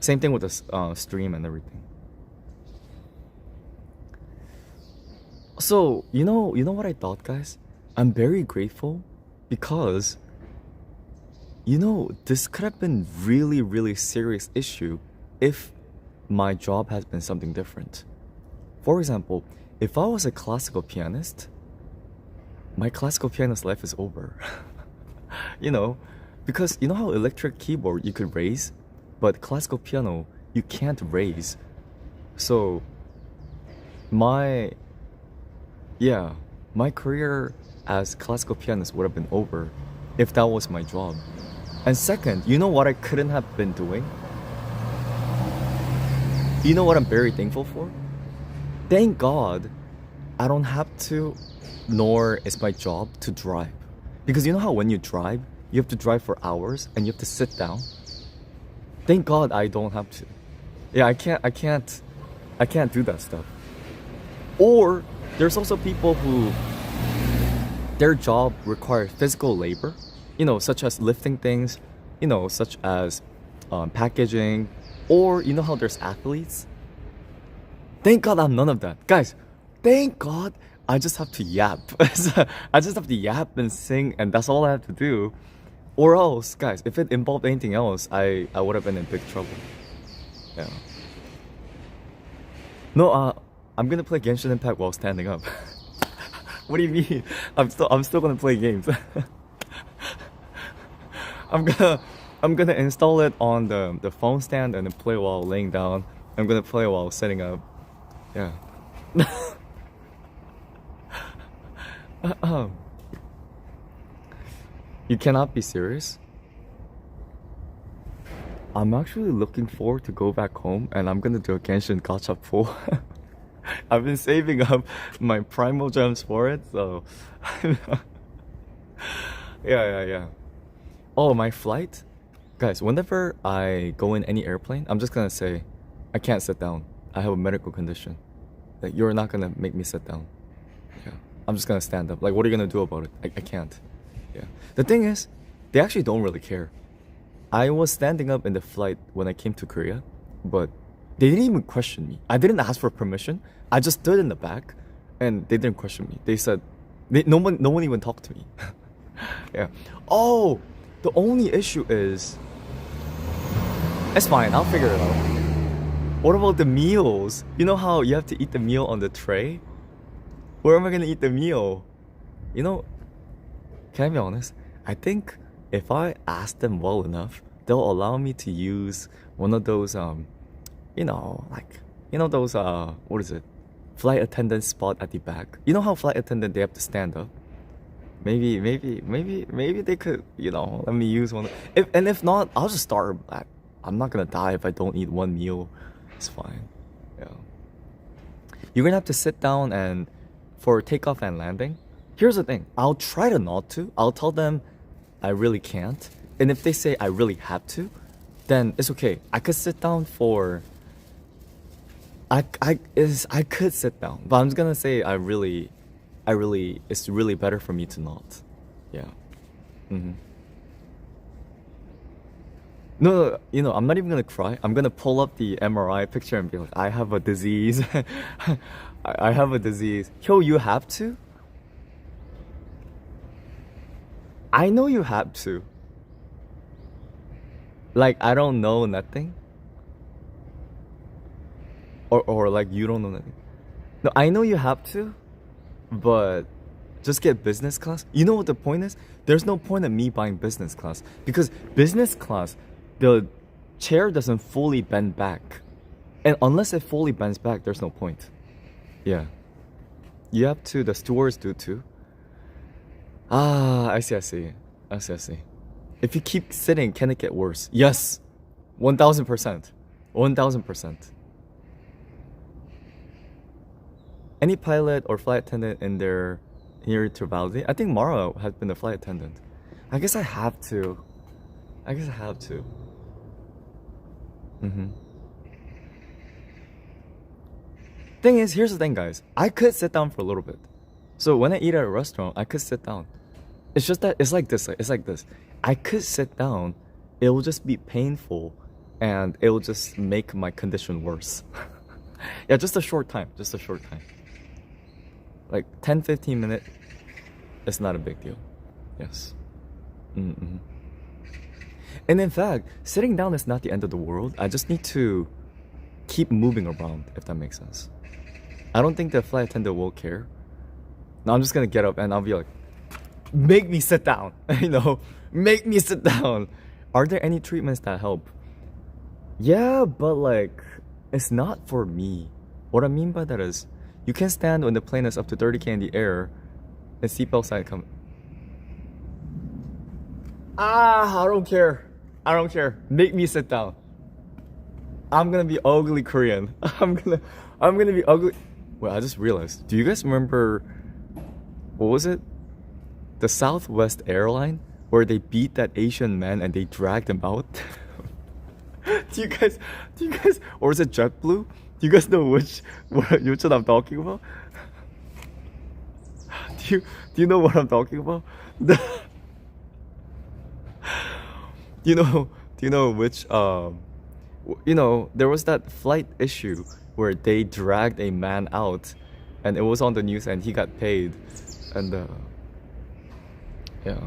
Same thing with the stream and everything. So, you know what I thought, guys? I'm very grateful because, this could have been really, really serious issue if my job has been something different. For example, if I was a classical pianist, my classical pianist life is over. Because you know how electric keyboard you could raise, but classical piano you can't raise. So my career as classical pianist would have been over if that was my job. And second, you know what I couldn't have been doing? You know what I'm very thankful for? Thank God I don't have to, nor is my job to drive. Because you know how when you drive, you have to drive for hours and you have to sit down? Thank God I don't have to. Yeah, I can't do that stuff. Or there's also people who their job requires physical labor, such as lifting things, such as packaging, or you know how there's athletes? Thank God I'm none of that. Guys, thank God I just have to yap. I just have to yap and sing, and that's all I have to do. Or else, guys, if it involved anything else, I would have been in big trouble. Yeah. No, I'm gonna play Genshin Impact while standing up. What do you mean? I'm still gonna play games. I'm gonna install it on the phone stand and then play while laying down. I'm gonna play while sitting up. Yeah. You cannot be serious. I'm actually looking forward to go back home and I'm gonna do a Genshin gacha pull. I've been saving up my primal gems for it, so yeah. Oh, my flight? Guys, whenever I go in any airplane, I'm just gonna say, I can't sit down. I have a medical condition. Like, you're not gonna make me sit down. Yeah. I'm just gonna stand up. Like, what are you gonna do about it? I can't. Yeah. The thing is, they actually don't really care. I was standing up in the flight when I came to Korea, but they didn't even question me. I didn't ask for permission. I just stood in the back, and they didn't question me. They said, no one even talked to me. Yeah. Oh, the only issue is, it's fine. I'll figure it out. What about the meals? You know how you have to eat the meal on the tray? Where am I gonna eat the meal? Can I be honest? I think if I ask them well enough, they'll allow me to use one of those those what is it? Flight attendant spot at the back. You know how flight attendant they have to stand up? Maybe they could, let me use one. If not, I'll just start back. I'm not gonna die if I don't eat one meal. It's fine. Yeah. You're gonna have to sit down and for takeoff and landing. Here's the thing. I'll try to not to. I'll tell them I really can't. And if they say I really have to, then it's okay. I could sit down for I could sit down, but I'm just gonna say I really it's really better for me to not. Yeah. Mm-hmm. No, I'm not even gonna cry. I'm gonna pull up the MRI picture and be like, I have a disease. I have a disease. Yo, you have to? I know you have to. Like, I don't know nothing. Or like, you don't know nothing. No, I know you have to, but just get business class. You know what the point is? There's no point in me buying business class because business class, the chair doesn't fully bend back. And unless it fully bends back, there's no point. Yeah. You have to, the stewards do too. Ah, I see. If you keep sitting, can it get worse? Yes. 1000%. 1000%. Any pilot or flight attendant in there here to validate? I think Mara has been a flight attendant. I guess I have to. Mm-hmm. Thing is, here's the thing, guys. I could sit down for a little bit. So when I eat at a restaurant, I could sit down. It's just that it's like this. I could sit down. It will just be painful, and it will just make my condition worse. Yeah, just a short time. Like 10-15 minutes, it's not a big deal. Yes. Mm-hmm. And in fact, sitting down is not the end of the world. I just need to keep moving around, if that makes sense. I don't think the flight attendant will care. Now I'm just gonna get up and I'll be like, make me sit down. Make me sit down. Are there any treatments that help? Yeah, but like, it's not for me. What I mean by that is, you can stand when the plane is up to 30K in the air and seatbelt sign come. I don't care. Make me sit down. I'm gonna be ugly Korean. I'm gonna be ugly. Wait, I just realized. Do you guys remember, what was it? The Southwest airline where they beat that Asian man and they dragged him out? Do you guys, or is it JetBlue? Do you guys know which one I'm talking about? Do you know what I'm talking about? Do you know which there was that flight issue where they dragged a man out and it was on the news and he got paid and yeah.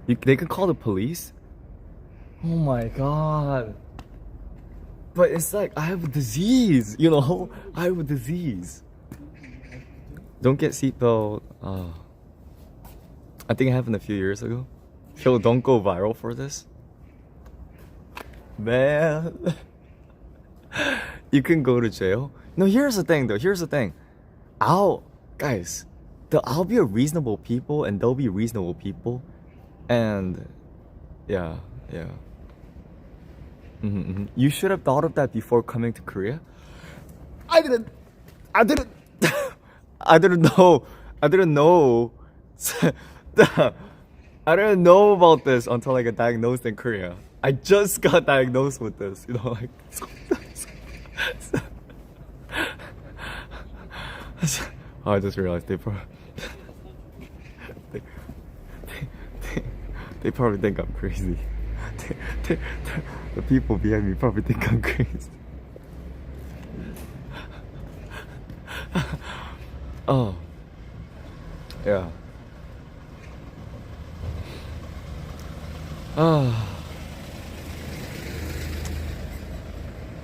They could call the police. Oh my god. But it's like, I have a disease, I have a disease. Don't get seatbelt. I think it happened a few years ago. Yo, don't go viral for this. Man. You can go to jail. No, here's the thing though. I'll be a reasonable people and they'll be reasonable people. And yeah. You should have thought of that before coming to Korea. I didn't I didn't know. I didn't know about this until I got diagnosed in Korea. I just got diagnosed with this, like. I just realized they probably think I'm crazy. The people behind me probably think I'm crazy. Oh. Yeah.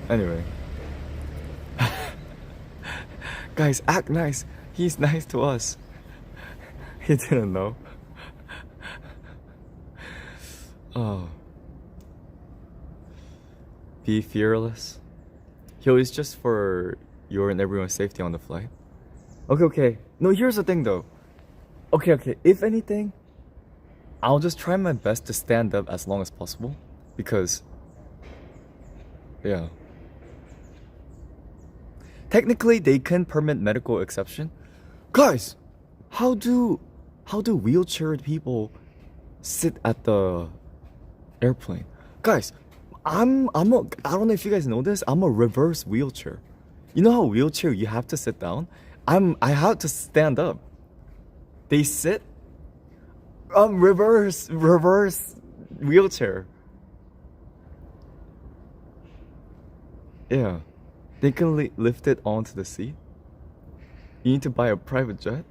Anyway. Guys, act nice. He's nice to us. He didn't know. Oh. Be fearless. Yo, it's just for your and everyone's safety on the flight. Okay. No, here's the thing though. Okay. If anything, I'll just try my best to stand up as long as possible. Because, yeah. Technically, they can permit medical exception. Guys, how do wheelchaired people sit at the airplane? Guys, I don't know if you guys know this. I'm a reverse wheelchair. You know how wheelchair you have to sit down? I have to stand up. They sit reverse wheelchair. Yeah. They can lift it onto the seat. You need to buy a private jet.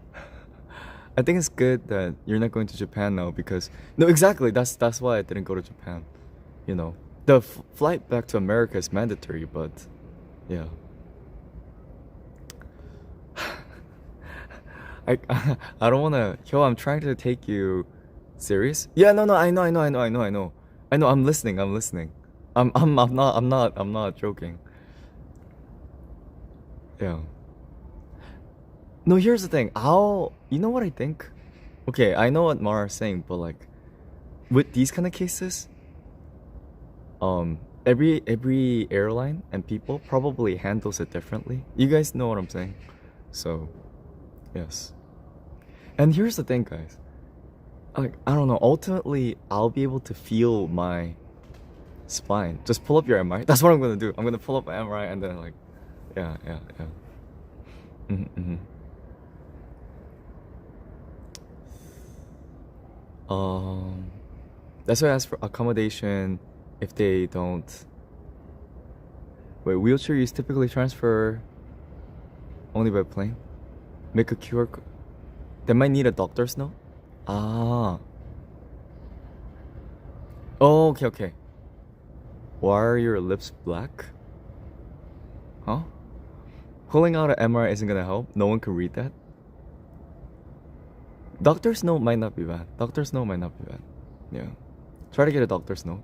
I think it's good that you're not going to Japan now because no, exactly. That's why I didn't go to Japan. You know, the flight back to America is mandatory, but yeah. I I don't wanna. Yo, I'm trying to take you serious. Yeah, no, I know. I'm listening. I'm not joking. Yeah. No, here's the thing. You know what I think? Okay, I know what Mara's saying, but like, with these kind of cases, every airline and people probably handles it differently. You guys know what I'm saying? So, yes. And here's the thing, guys. Like, I don't know. Ultimately, I'll be able to feel my spine. Just pull up your MRI. That's what I'm gonna do. I'm gonna pull up my MRI and then like, yeah. Mm-hmm. That's why I asked for accommodation if they don't. Wait, wheelchair use typically transfer only by plane? Make a QR code. They might need a doctor's note? Ah. Oh, okay. Why are your lips black? Huh? Pulling out an MRI isn't gonna help? No one can read that? Doctor's note might not be bad. Yeah. Try to get a doctor's note.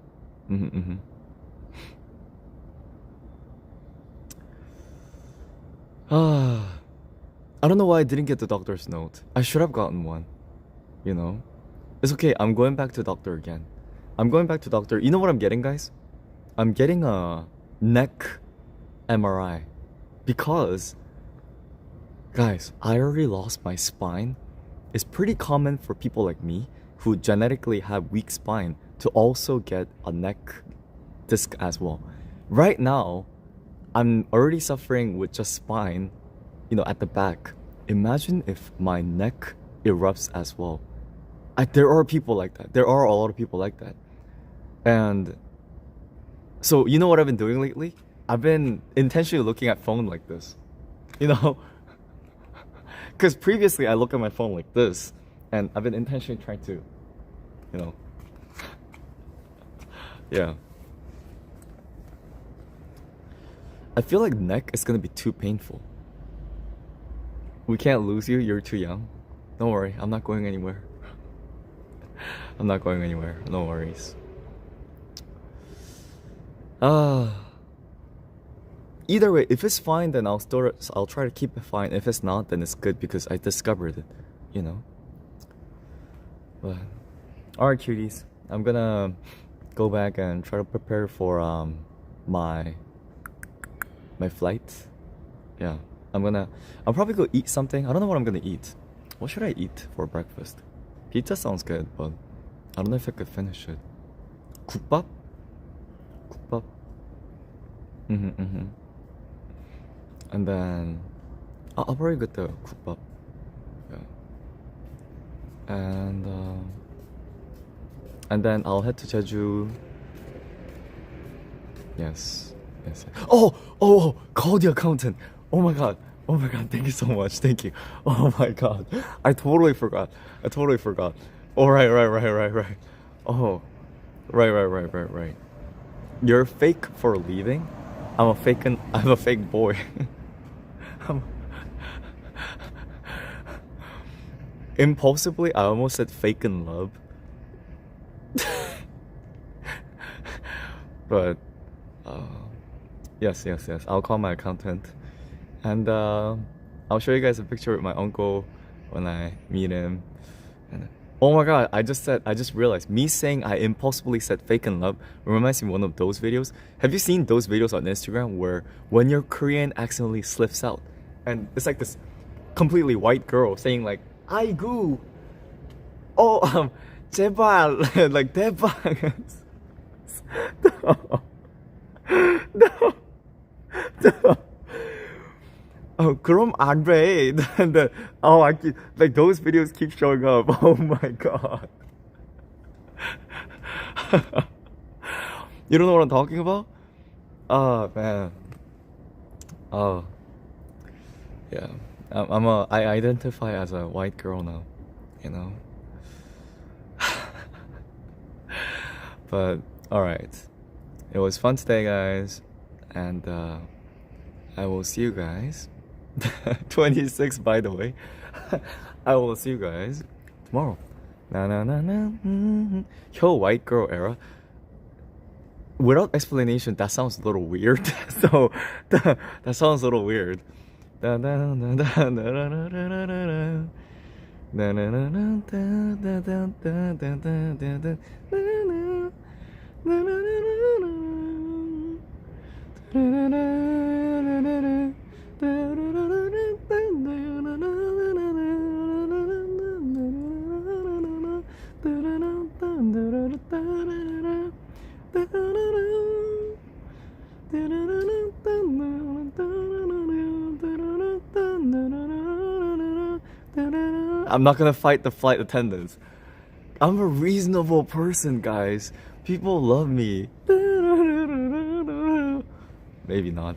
I don't know why I didn't get the doctor's note. I should have gotten one. You know? It's okay. I'm going back to doctor again. You know what I'm getting, guys? I'm getting a neck MRI. Because, guys, I already lost my spine. It's pretty common for people like me who genetically have weak spine to also get a neck disc as well. Right now, I'm already suffering with just spine, at the back. Imagine if my neck erupts as well. There are people like that. There are a lot of people like that. And so, you know what I've been doing lately? I've been intentionally looking at phone like this. Because previously I look at my phone like this. And I've been intentionally trying to, yeah. I feel like neck is gonna be too painful. We can't lose you, you're too young. Don't worry, I'm not going anywhere. No worries. Either way, if it's fine, then I'll try to keep it fine. If it's not, then it's good because I discovered it, But alright, cuties, I'm gonna go back and try to prepare for my flight. Yeah, I'll probably go eat something. I don't know what I'm gonna eat. What should I eat for breakfast? Pizza sounds good, but I don't know if I could finish it. 국밥? And then I'll probably get the 국밥. Yeah. And then I'll head to Jeju. Yes. Oh, call the accountant. Oh my god, thank you so much. Thank you. Oh my god, I totally forgot. Oh, right. Oh, right. You're fake for leaving? I'm a fake boy. Impulsively, I almost said fake in love. But yes. I'll call my accountant, and I'll show you guys a picture with my uncle when I meet him. And oh my god, I just realized me saying I impulsively said fake in love reminds me of one of those videos. Have you seen those videos on Instagram where when your Korean accidentally slips out, and it's like this completely white girl saying like 아이고, 제발, like 대박. No. Oh, 그럼 안 돼. Oh, I keep, like those videos keep showing up. Oh my god. You don't know what I'm talking about? Oh man. Oh yeah. I identify as a white girl now. You know. But all right. It was fun today, guys, and I will see you guys. 26, by the way. I will see you guys tomorrow. Na na na na. Yo, white girl era. Without explanation, that sounds a little weird. So that sounds a little weird. Da da da da da da da da da da. Na na na na da da da da da da da. Na na na na na. I'm not gonna fight the flight attendants. I'm a reasonable person, guys. People love me. Maybe not.